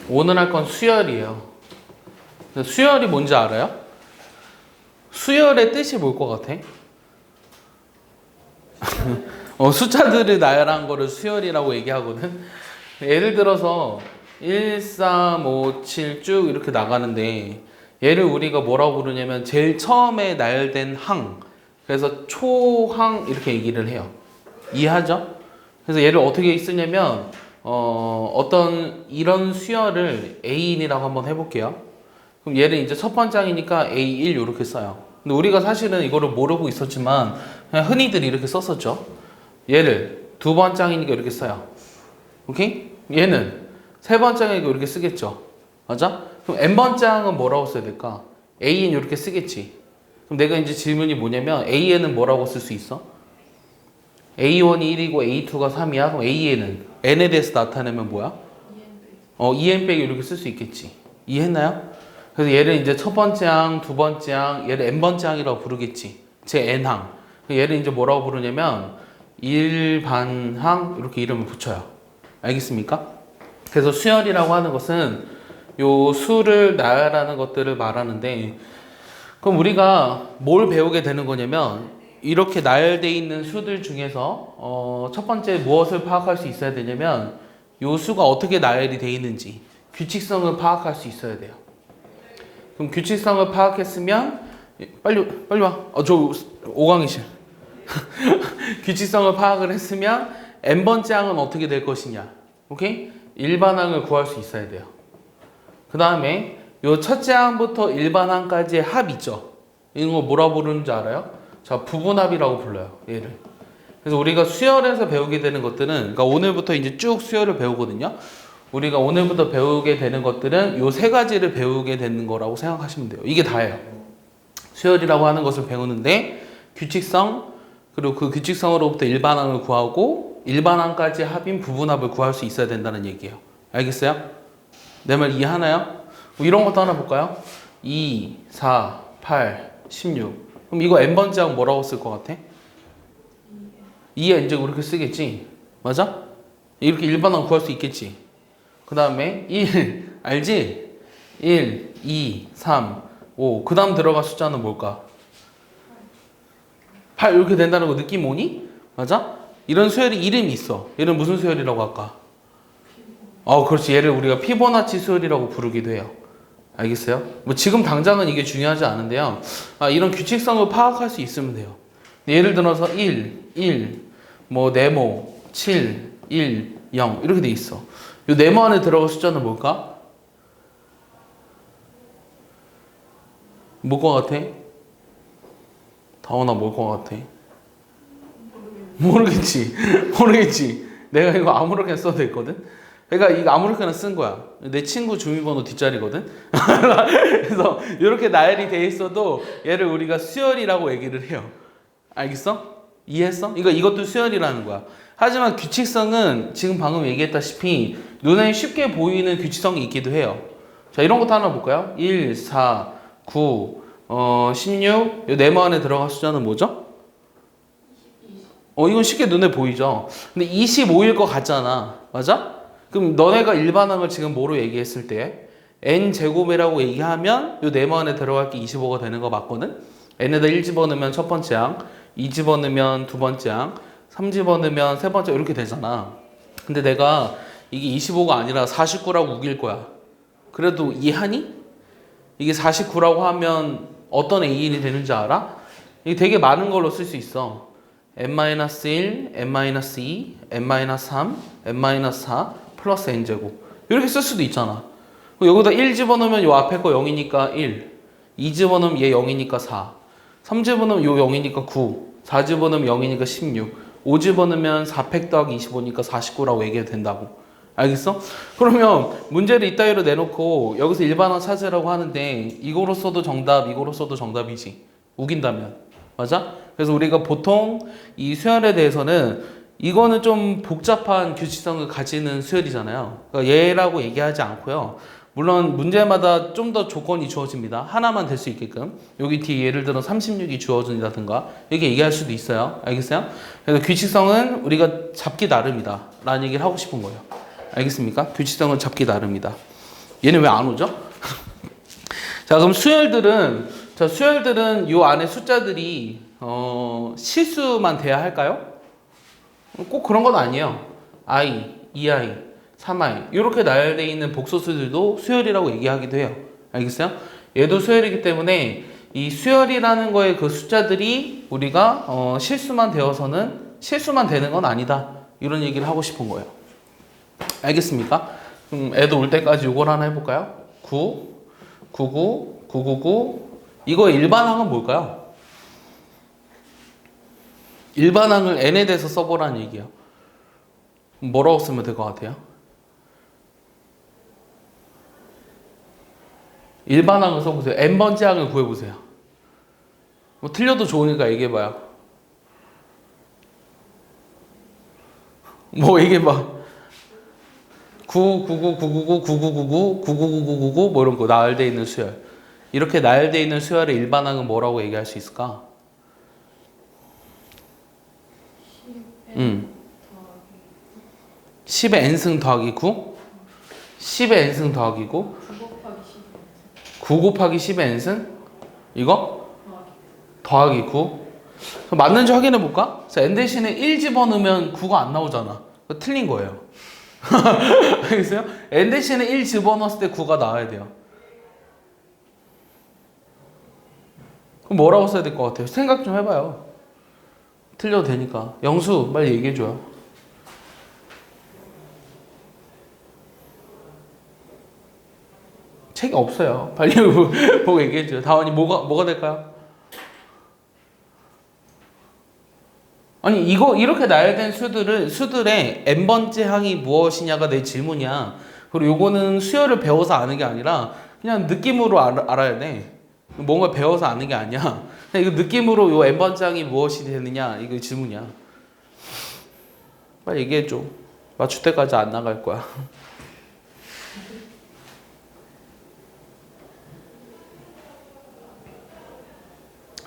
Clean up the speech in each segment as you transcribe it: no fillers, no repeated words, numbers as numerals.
오늘 할 건 수열이에요. 수열이 뭔지 알아요? 수열의 뜻이 뭘 것 같아? 숫자들을 나열한 거를 수열이라고 얘기하거든. 예를 들어서 1, 3, 5, 7 쭉 이렇게 나가는데 얘를 우리가 뭐라고 부르냐면 제일 처음에 나열된 항, 그래서 초항 이렇게 얘기를 해요. 이해하죠? 그래서 얘를 어떻게 쓰냐면 어떤 이런 수열을 A인이라고 한번 해볼게요. 그럼 얘를 이제 첫 번째 항이니까 A1 이렇게 써요. 근데 우리가 사실은 이거를 모르고 있었지만 그냥 흔히들 이렇게 썼었죠. 얘를 두 번째 항이니까 이렇게 써요. 오케이? 얘는 세 번째 항이니까 이렇게 쓰겠죠. 맞아? 그럼 N번째 항은 뭐라고 써야 될까? AN 이렇게 쓰겠지. 그럼 내가 이제 질문이 뭐냐면 AN은 뭐라고 쓸 수 있어? A1이 1이고 A2가 3이야. 그럼 AN은 N에 대해서 나타내면 뭐야? EN 빼기 이렇게 쓸 수 있겠지. 이해했나요? 그래서 얘를 이제 첫 번째 항, 두 번째 항, 얘를 N번째 항이라고 부르겠지. 제 N항. 얘를 이제 뭐라고 부르냐면 일반항 이렇게 이름을 붙여요. 알겠습니까? 그래서 수열이라고 하는 것은 요 수를 나열하는 것들을 말하는데, 그럼 우리가 뭘 배우게 되는 거냐면 이렇게 나열되어 있는 수들 중에서 첫 번째 무엇을 파악할 수 있어야 되냐면 요 수가 어떻게 나열이 되어 있는지 규칙성을 파악할 수 있어야 돼요. 그럼 규칙성을 파악했으면 빨리 와. 저 5강이실. 규칙성을 파악을 했으면 n번째 항은 어떻게 될 것이냐. 오케이? 일반항을 구할 수 있어야 돼요. 그 다음에 요 첫째 항부터 일반항까지의 합 있죠. 이런 거 뭐라 부르는 줄 알아요? 자, 부분합이라고 불러요. 얘를. 그래서 우리가 수열에서 배우게 되는 것들은, 그러니까 오늘부터 이제 쭉 수열을 배우거든요. 우리가 오늘부터 배우게 되는 것들은 요 세 가지를 배우게 되는 거라고 생각하시면 돼요. 이게 다예요. 수열이라고 하는 것을 배우는데 규칙성, 그리고 그 규칙성으로부터 일반항을 구하고 일반항까지 합인 부분합을 구할 수 있어야 된다는 얘기예요. 알겠어요? 내 말 이해하나요? 뭐 이런 것도 하나 볼까요? 2, 4, 8, 16. 그럼 이거 n번째 항 뭐라고 쓸 것 같아? 2에 이제 그렇게 쓰겠지? 맞아? 이렇게 일반항 구할 수 있겠지? 그 다음에 1, 알지? 1, 2, 3, 5. 그 다음 들어갈 숫자는 뭘까? 8 이렇게 된다는 거 느낌 오니? 맞아? 이런 수열이 이름이 있어. 얘는 무슨 수열이라고 할까? 그렇지. 얘를 우리가 피보나치 수열이라고 부르기도 해요. 알겠어요? 뭐 지금 당장은 이게 중요하지 않은데요. 이런 규칙성을 파악할 수 있으면 돼요. 예를 들어서 1, 뭐 네모, 7, 1, 0 이렇게 돼 있어. 이 네모 안에 들어갈 숫자는 뭘까? 뭘 것 같아? 다원아 뭘 것 같아? 모르겠지. 내가 이거 아무렇게나 써도 됐거든? 그러니까 이거 아무렇게나 쓴 거야. 내 친구 주민번호 뒷자리거든? 그래서 이렇게 나열이 돼 있어도 얘를 우리가 수열이라고 얘기를 해요. 알겠어? 이해했어? 이것도 수열이라는 거야. 하지만 규칙성은 지금 방금 얘기했다시피 눈에 쉽게 보이는 규칙성이 있기도 해요. 자, 이런 것도 하나 볼까요? 1, 4, 9, 16. 이 네모 안에 들어갈 숫자는 뭐죠? 이건 쉽게 눈에 보이죠. 근데 25일 것 같잖아. 맞아? 그럼 너네가 일반항을 지금 뭐로 얘기했을 때 n제곱이라고 얘기하면 요 네모 안에 들어갈 게 25가 되는 거 맞거든? n에다 1 집어넣으면 첫 번째 항, 2 집어넣으면 두 번째 항, 3 집어넣으면 세 번째 이렇게 되잖아. 근데 내가 이게 25가 아니라 49라고 우길 거야. 그래도 이해하니? 이게 49라고 하면 어떤 A인이 되는지 알아? 이게 되게 많은 걸로 쓸 수 있어. n-1, n-2, n-3, n-4 플러스 n제곱 이렇게 쓸 수도 있잖아. 여기다 1 집어넣으면 요 앞에 거 0이니까 1, 2 집어넣으면 얘 0이니까 4, 3 집어넣으면 요 0이니까 9, 4 집어넣으면 0이니까 16, 5 집어넣으면 4팩 더하기 25니까 49라고 얘기해도 된다고. 알겠어? 그러면 문제를 이따위로 내놓고 여기서 일반항 찾으라고 하는데 이거로 써도 정답, 이거로 써도 정답이지. 우긴다면. 맞아? 그래서 우리가 보통 이 수열에 대해서는 이거는 좀 복잡한 규칙성을 가지는 수열이잖아요. 그러니까 얘라고 얘기하지 않고요. 물론 문제마다 좀 더 조건이 주어집니다. 하나만 될 수 있게끔. 여기 뒤에 예를 들어 36이 주어진다든가 이렇게 얘기할 수도 있어요. 알겠어요? 그래서 규칙성은 우리가 잡기 나름이다 라는 얘기를 하고 싶은 거예요. 알겠습니까? 규칙성은 잡기 나름이다. 얘는 왜 안 오죠? 자, 그럼 수열들은 요 안에 숫자들이 실수만 돼야 할까요? 꼭 그런 건 아니에요. i, 2i, 3i 이렇게 나열되어 있는 복소수들도 수열이라고 얘기하기도 해요. 알겠어요? 얘도 수열이기 때문에 이 수열이라는 거의 그 숫자들이 우리가 실수만 되는 건 아니다. 이런 얘기를 하고 싶은 거예요. 알겠습니까? 그럼 애도 올 때까지 요걸 하나 해볼까요? 9, 99, 999 이거 일반항은 뭘까요? 일반항을 n에 대해서 써보라는 얘기예요. 뭐라고 쓰면 될 것 같아요? 일반항을 써보세요. n번째 항을 구해보세요. 뭐 틀려도 좋으니까 얘기해봐요. 뭐 얘기해봐. 999, 999, 9999, 99999 뭐 이런 거 나열되어 있는 수열. 이렇게 나열되어 있는 수열의 일반항은 뭐라고 얘기할 수 있을까? 10의 n승 더하기 9? 10의 n승 더하기 9? 9 곱하기 10의 n승? 이거? 더하기 9? 맞는지 확인해 볼까? 자, n 대신에 1 집어넣으면 9가 안 나오잖아. 틀린 거예요. 알겠어요? n 대신에 1 집어넣었을 때 9가 나와야 돼요. 그럼 뭐라고 써야 될 것 같아요? 생각 좀 해봐요. 틀려도 되니까. 영수, 빨리 얘기해줘요. 책이 없어요. 빨리 보고 얘기해줘요. 다원이 뭐가 될까요? 아니, 이렇게 나열된 수들의 n번째 항이 무엇이냐가 내 질문이야. 그리고 요거는 수열을 배워서 아는 게 아니라 그냥 느낌으로 알아야 돼. 뭔가 배워서 아는 게 아니야. 그냥 이거 느낌으로 요 n번째 항이 무엇이 되느냐, 이거 질문이야. 빨리 얘기해줘. 맞출 때까지 안 나갈 거야.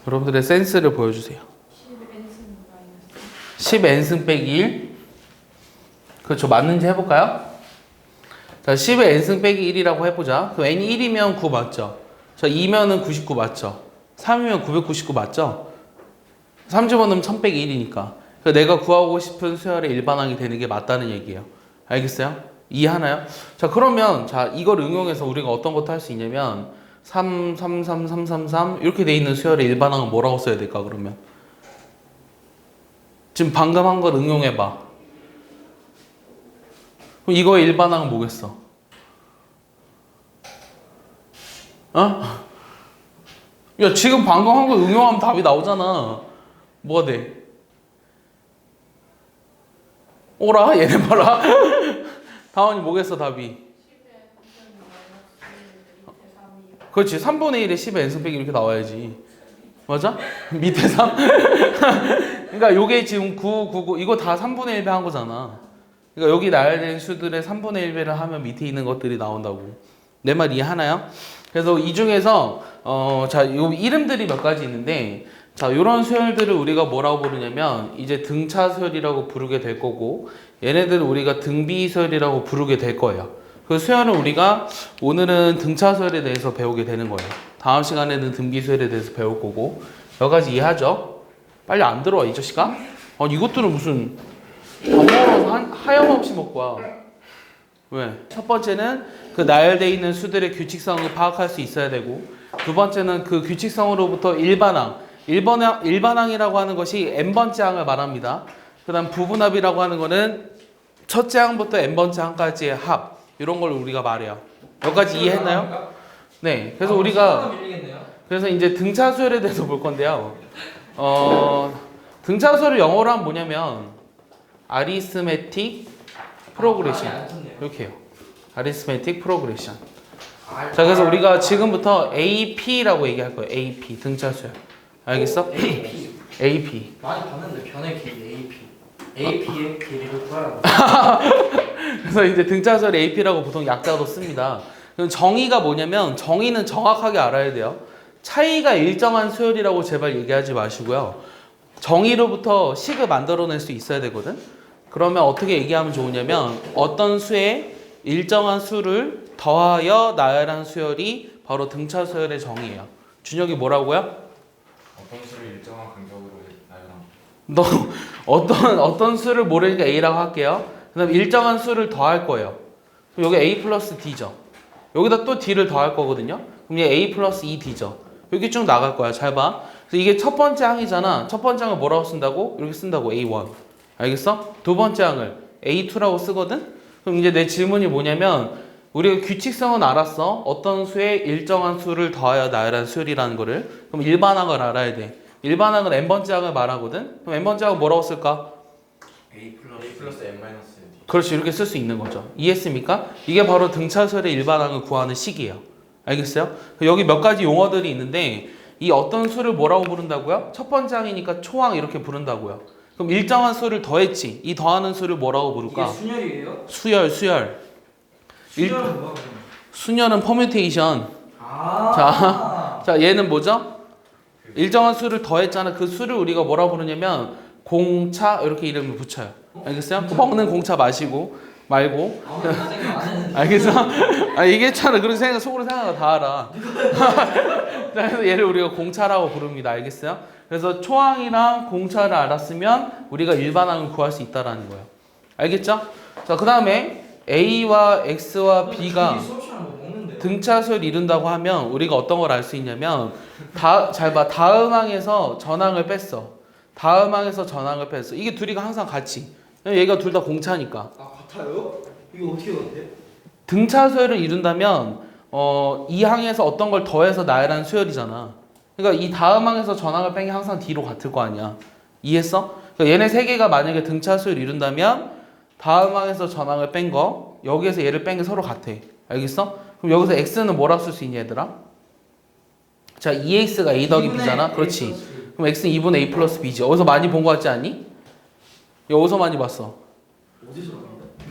여러분들의 센스를 보여주세요. 10n승 빼기 1. 그렇죠. 맞는지 해볼까요? 자, 10의 n승 빼기 1이라고 해보자. 그럼 n이 1이면 9 맞죠? 자, 2면은 99 맞죠? 3이면 999 맞죠? 3 집어넣으면 1000 빼기 1이니까. 그러니까 내가 구하고 싶은 수열의 일반항이 되는 게 맞다는 얘기예요. 알겠어요? 이해하나요? 자, 그러면 자, 이걸 응용해서 우리가 어떤 것도 할 수 있냐면 3, 3, 3, 3, 3, 3 이렇게 돼 있는 수열의 일반항은 뭐라고 써야 될까 그러면? 지금 방금 한 걸 응용해봐. 그럼 이거의 일반항은 뭐겠어? 어? 야, 지금 방금 한 거 응용하면 답이 나오잖아. 뭐가 돼? 오라? 얘네 봐라. 다원이 뭐겠어 답이? 그렇지. 3분의 1에 10의 n승 빼기 이렇게 나와야지. 맞아? 밑에 3? 그러니까 요게 지금 9, 9, 9 이거 다 3분의 1배 한 거잖아. 그러니까 여기 나열된 수들의 3분의 1배를 하면 밑에 있는 것들이 나온다고. 내 말 이해하나요? 그래서 이 중에서 자, 요 이름들이 몇 가지 있는데 자, 요런 수열들을 우리가 뭐라고 부르냐면 이제 등차 수열이라고 부르게 될 거고 얘네들을 우리가 등비 수열이라고 부르게 될 거예요. 그 수열은 우리가 오늘은 등차 수열에 대해서 배우게 되는 거예요. 다음 시간에는 등비 수열에 대해서 배울 거고 여기까지 이해하죠? 빨리 안 들어와 이 자식아? 이것들은 무슨 밥 먹어서 하염없이 먹고 와. 왜? 첫 번째는 그 나열되어 있는 수들의 규칙성을 파악할 수 있어야 되고 두 번째는 그 규칙성으로부터 일반항이라고 하는 것이 n번째 항을 말합니다. 그 다음 부분합이라고 하는 거는 첫째 항부터 n번째 항까지의 합 이런 걸 우리가 말해요. 여기까지 이해했나요? 네. 그래서 우리가 그래서 이제 등차 수열에 대해서 볼 건데요. 등차 수열을 영어로 하면 뭐냐면 arithmetic progression 이렇게 해요. arithmetic progression. 자, 그래서 우리가 지금부터 AP라고 얘기할 거예요. AP 등차 수열. 알겠어? AP. 많이 봤는데 변의 길이 AP. AP의 길이를 구하라고. 그래서 이제 등차수열 AP라고 보통 약자로 씁니다. 그럼 정의가 뭐냐면 정의는 정확하게 알아야 돼요. 차이가 일정한 수열이라고 제발 얘기하지 마시고요. 정의로부터 식을 만들어낼 수 있어야 되거든. 그러면 어떻게 얘기하면 좋으냐면 어떤 수에 일정한 수를 더하여 나열한 수열이 바로 등차 수열의 정의예요. 준혁이 뭐라고요? 어떤 수를 일정한 간격으로 나열함. 너 어떤 수를 모르니까 A라고 할게요. 그다음 일정한 수를 더할 거예요. 그럼 여기 A 플러스 D죠. 여기다 또 D를 더할 거거든요. 그럼 얘 A 플러스 2D죠. 여기 쭉 나갈 거야. 잘 봐. 그래서 이게 첫 번째 항이잖아. 첫 번째 항을 뭐라고 쓴다고? 이렇게 쓴다고. A1. 알겠어? 두 번째 항을 A2라고 쓰거든? 그럼 이제 내 질문이 뭐냐면 우리가 규칙성은 알았어. 어떤 수에 일정한 수를 더하여 나열한 수열이라는 거를. 그럼 일반항을 알아야 돼. 일반항은 n번째 항을 말하거든? 그럼 n번째 항은 뭐라고 쓸까? A 플러스 N 마이너스 D. 그렇지. 이렇게 쓸 수 있는 거죠. 이해했습니까? 이게 바로 등차수열의 일반항을 구하는 식이에요. 알겠어요? 여기 몇 가지 용어들이 있는데 이 어떤 수를 뭐라고 부른다고요? 첫 번째 항이니까 초항 이렇게 부른다고요. 그럼 일정한 수를 더했지. 이 더하는 수를 뭐라고 부를까? 이게 순열이에요? 수열. 순열은 뭐야? 수열은 퍼뮤테이션. 자, 얘는 뭐죠? 일정한 수를 더했잖아. 그 수를 우리가 뭐라 부르냐면 공차 이렇게 이름을 붙여요. 알겠어요? 먹는 공차 마시고 말고. 알겠어? 아 얘기했잖아. 그렇게 속으로 생각하고 다 알아. 그래서 얘를 우리가 공차라고 부릅니다. 알겠어요? 그래서 초항이랑 공차를 알았으면 우리가 일반항을 구할 수 있다라는 거예요. 알겠죠? 자, 그 다음에 A와 X와 B가 등차수를 이룬다고 하면 우리가 어떤 걸 알 수 있냐면 잘 봐. 다음 항에서 전항을 뺐어. 다음 항에서 전항을 뺐어. 이게 둘이가 항상 같이. 얘가 둘 다 공차니까. 아 같아요? 이거 어떻게 같아? 등차수열을 이룬다면 이 항에서 어떤 걸 더해서 나열한 수열이잖아. 그러니까 이 다음 항에서 전항을 뺀 게 항상 D로 같을 거 아니야. 이해했어? 그러니까 얘네 세 개가 만약에 등차수열을 이룬다면 다음 항에서 전항을 뺀 거 여기에서 얘를 뺀 게 서로 같아. 알겠어? 그럼 여기서 X는 뭐라 쓸 수 있니 얘들아? 자, 2X가 A 더하기 B잖아. 그렇지. 그럼 X는 2분의 A 플러스 B지. 어디서 많이 본 거 같지 않니? 어디서 많이 봤어? 어디서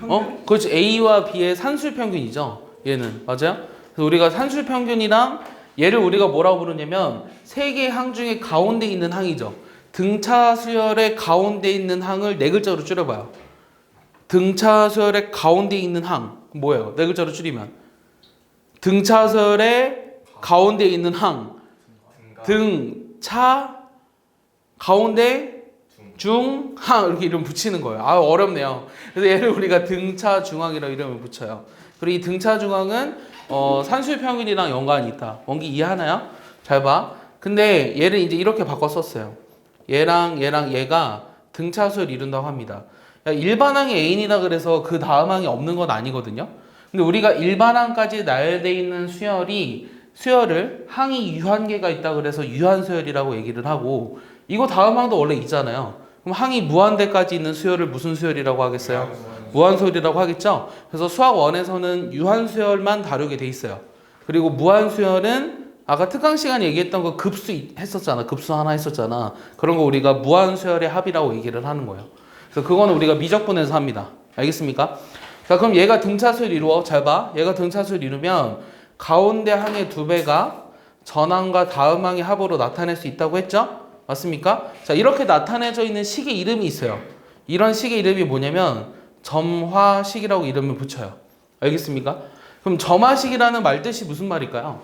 나왔는데? 그렇지. A와 B의 산술 평균이죠. 얘는. 맞아요? 그래서 우리가 산술 평균이랑 얘를 우리가 뭐라고 부르냐면 세 개의 항 중에 가운데 있는 항이죠. 등차 수열의 가운데 있는 항을 네 글자로 줄여봐요. 등차 수열의 가운데 있는 항. 뭐예요? 네 글자로 줄이면. 등차 수열의 가운데 있는 항. 등차 가운데 중항 이렇게 이름 붙이는 거예요. 아 어렵네요. 그래서 얘를 우리가 등차 중항이라고 이름을 붙여요. 그리고 이 등차 중항은 산술 평균이랑 연관이 있다. 원기 이해하나요? 잘 봐. 근데 얘를 이제 이렇게 바꿔 썼어요. 얘랑 얘가 등차수를 이룬다고 합니다. 일반항이 N이다 그래서 그 다음 항이 없는 건 아니거든요. 근데 우리가 일반항까지 나열되어 있는 수열을 항이 유한계가 있다 그래서 유한수열이라고 얘기를 하고 이거 다음 항도 원래 있잖아요. 그럼 항이 무한대까지 있는 수열을 무슨 수열이라고 하겠어요? 무한수열이라고 하겠죠? 그래서 수학 1에서는 유한수열만 다루게 돼 있어요. 그리고 무한수열은 아까 특강 시간에 얘기했던 거 급수 했었잖아. 급수 하나 했었잖아. 그런 거 우리가 무한수열의 합이라고 얘기를 하는 거예요. 그래서 그거는 우리가 미적분해서 합니다. 알겠습니까? 자, 그럼 얘가 등차수를 이루어. 잘 봐. 얘가 등차수를 이루면 가운데 항의 2배가 전항과 다음 항의 합으로 나타낼 수 있다고 했죠? 맞습니까? 자, 이렇게 나타내져 있는 식의 이름이 있어요. 이런 식의 이름이 뭐냐면 점화식이라고 이름을 붙여요. 알겠습니까? 그럼 점화식이라는 말 뜻이 무슨 말일까요?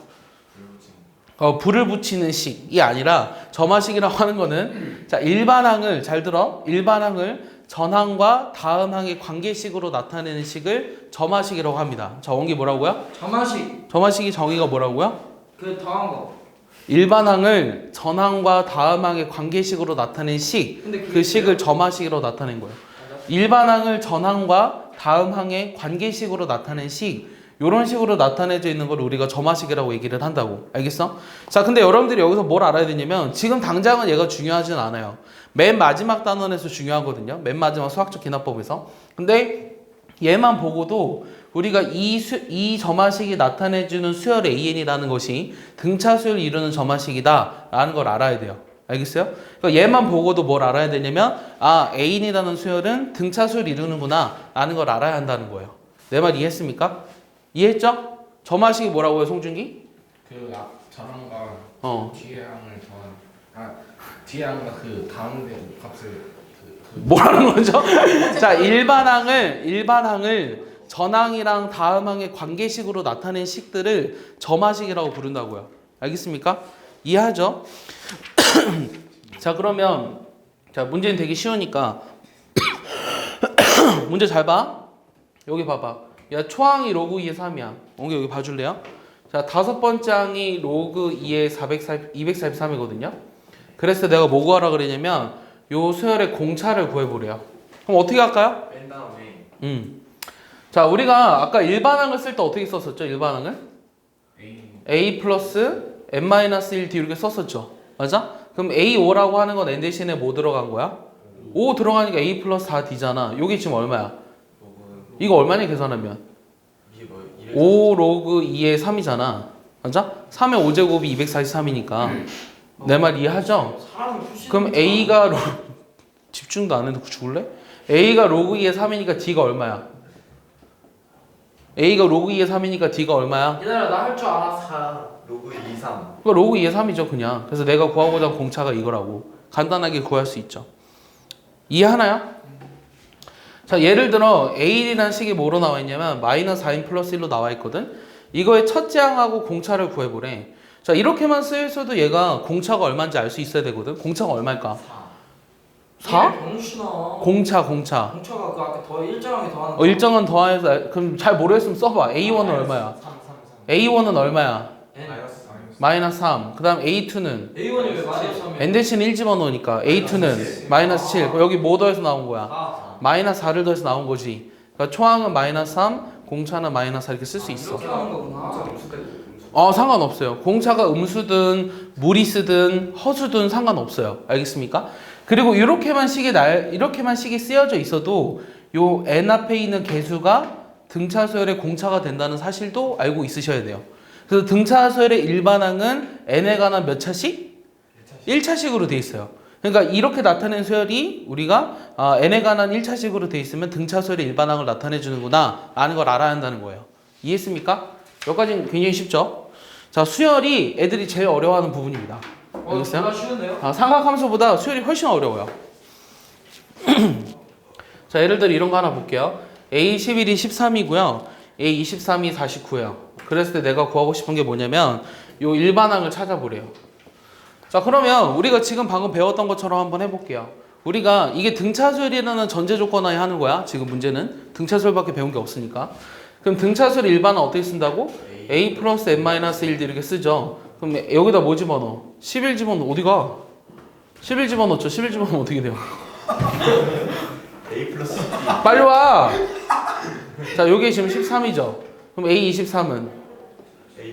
불을 붙이는 식이 아니라 점화식이라고 하는 거는 자, 일반항을 잘 들어. 일반항을 전항과 다음 항의 관계식으로 나타내는 식을 점화식이라고 합니다. 자, 원기 뭐라고요? 점화식이 정의가 뭐라고요? 그 더한 거. 일반항을 전항과 다음 항의 관계식으로 나타낸 식, 그 식을 점화식으로 나타낸 거예요. 일반항을 전항과 다음 항의 관계식으로 나타낸 식, 이런 식으로 나타내져 있는 걸 우리가 점화식이라고 얘기를 한다고. 알겠어? 자, 근데 여러분들이 여기서 뭘 알아야 되냐면 지금 당장은 얘가 중요하진 않아요. 맨 마지막 단원에서 중요하거든요. 맨 마지막 수학적 기납법에서. 근데 얘만 보고도 우리가 이 점화식이 나타내주는 수열 AN이라는 것이 등차 수열을 이루는 점화식이다 라는 걸 알아야 돼요. 알겠어요? 그러니까 얘만 보고도 뭘 알아야 되냐면 AN이라는 수열은 등차 수열을 이루는구나 라는 걸 알아야 한다는 거예요. 내 말 이해했습니까? 이해했죠? 점화식이 뭐라고요, 송중기? 그 전항과 뒤에 항을 더한 뒤에 항과 그 가운데 값을 뭐라는 거죠? 자, 일반항을 전항이랑 다음항의 관계식으로 나타낸 식들을 점화식이라고 부른다고요. 알겠습니까? 이해하죠? 자, 그러면 자, 문제는 되게 쉬우니까 문제 잘 봐. 여기 봐봐. 야, 초항이 로그 2의 3이야. 여기 봐줄래요? 자, 다섯 번째 항이 로그 2의 243이거든요. 그래서 내가 뭐 구하라 그랬냐면 요 수열의 공차를 구해보래요. 그럼 어떻게 할까요? 뺀 다음에 자, 우리가 아까 일반항을 쓸 때 어떻게 썼었죠? 일반항을? A 플러스 n-1d 이렇게 썼었죠. 맞아? 그럼 A5라고 하는 건 n 대신에 뭐 들어간 거야? 5 들어가니까 A 플러스 4d잖아. 요게 지금 얼마야? 이거 얼마냐 계산하면? 5 로그 2의 3이잖아. 맞아? 3의 5제곱이 243이니까. 내 말 이해하죠? 그럼 A가 집중도 안 해도 죽을래? A가 로그 2의 3이니까 D가 얼마야? A가 로그 2의 3이니까 D가 얼마야? 얘들아 나 할 줄 알았어. 로그 2, 3 그거 로그 2의 3이죠 그냥. 그래서 내가 구하고자 한 공차가 이거라고. 간단하게 구할 수 있죠. 이해하나요? 자, 예를 들어 A라는 식이 뭐로 나와 있냐면 마이너스 4인 플러스 1로 나와 있거든. 이거의 첫째 항하고 공차를 구해보래. 자, 이렇게만 쓰여서도 얘가 공차가 얼마인지 알 수 있어야 되거든. 공차가 얼마일까? 4? 병신아. 공차. 공차가 그 아까 더 일정하게 더하는 거. 일정한 더하여서 그럼 잘 모르겠으면 써봐. A1은 얼마야? 3, 3, 3 A1은 얼마야? N. 마이너스 3. 그 다음 A2는 A1이 왜 마이너스 3이야? N 대신 1 집어넣으니까 A2는 마이너스 7. 그럼 여기 뭐 더해서 나온 거야? 마이너스 4를 더해서 나온 거지. 그러니까 초항은 마이너스 3, 공차는 마이너스 4 이렇게 쓸 수 있어. 이렇게 하는 거구나. 상관없어요. 공차가 음수든 무리수든 허수든 상관없어요. 알겠습니까? 그리고 이렇게만 식이 쓰여져 있어도 요 n 앞에 있는 개수가 등차 수열의 공차가 된다는 사실도 알고 있으셔야 돼요. 그래서 등차 수열의 일반항은 n에 관한 몇 차식? 1차식으로 돼 있어요. 그러니까 이렇게 나타낸 수열이 우리가 n에 관한 1차식으로 돼 있으면 등차 수열의 일반항을 나타내 주는구나 라는 걸 알아야 한다는 거예요. 이해했습니까? 여기까지는 굉장히 쉽죠? 자, 수열이 애들이 제일 어려워하는 부분입니다. 알겠어요? 나 쉬운데요? 삼각함수보다 수열이 훨씬 어려워요. 자, 예를 들어 이런 거 하나 볼게요. A11이 13이고요. A23이 49예요. 그랬을 때 내가 구하고 싶은 게 뭐냐면 요 일반항을 찾아보래요. 자, 그러면 우리가 지금 방금 배웠던 것처럼 한번 해볼게요. 우리가 이게 등차수열이라는 전제 조건 하에 하는 거야. 지금 문제는 등차수열밖에 배운 게 없으니까. 그럼 등차수열 일반항 어떻게 쓴다고? A 플러스 n-1d 이렇게 쓰죠. 그럼 여기다 뭐 집어넣어? 11 집어넣어. 어디가? 11 집어넣죠. 11 집어넣으면 어떻게 돼요? A 플러스 빨리 와! 자, 요게 지금 13이죠. 그럼 A23은?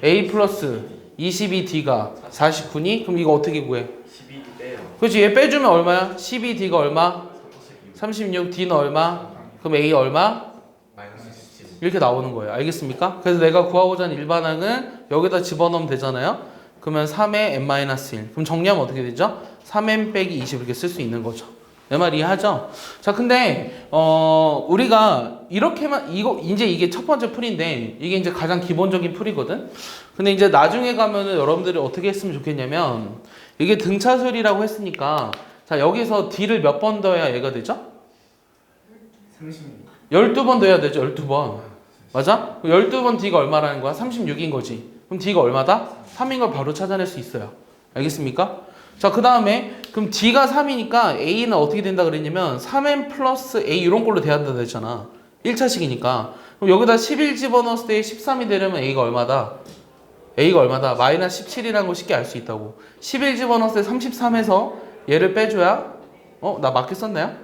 A 플러스 22D가 49니? 그럼 이거 어떻게 구해? 12 빼요. 그렇지, 얘 빼주면 얼마야? 12D가 얼마? 36. D는 얼마? 그럼 A 얼마? 마이너스 17 이렇게 나오는 거예요. 알겠습니까? 그래서 내가 구하고자 하는 일반항은 여기다 집어넣으면 되잖아요. 그러면 3의 n-1. 그럼 정리하면 어떻게 되죠? 3n 빼기 20 이렇게 쓸 수 있는 거죠. 내 말 이해하죠? 자, 근데 우리가 이렇게만 이게 첫 번째 풀인데 이게 이제 가장 기본적인 풀이거든. 근데 이제 나중에 가면은 여러분들이 어떻게 했으면 좋겠냐면 이게 등차수열이라고 했으니까 자, 여기서 D를 몇 번 더해야 얘가 되죠? 12번 더해야 되죠. 12번. 맞아? 12번 D가 얼마라는 거야? 36인 거지. 그럼 D가 얼마다? 3인 걸 바로 찾아낼 수 있어요. 알겠습니까? 자, 그 다음에 그럼 D가 3이니까 A는 어떻게 된다 그랬냐면 3n 플러스 A 이런 걸로 돼야 한다 그랬잖아. 1차식이니까. 그럼 여기다 11 집어넣었을 때 13이 되려면 A가 얼마다? A가 얼마다? 마이너스 17이라는 걸 쉽게 알 수 있다고. 11 집어넣었을 때 33에서 얘를 빼줘야 나 맞게 썼나요?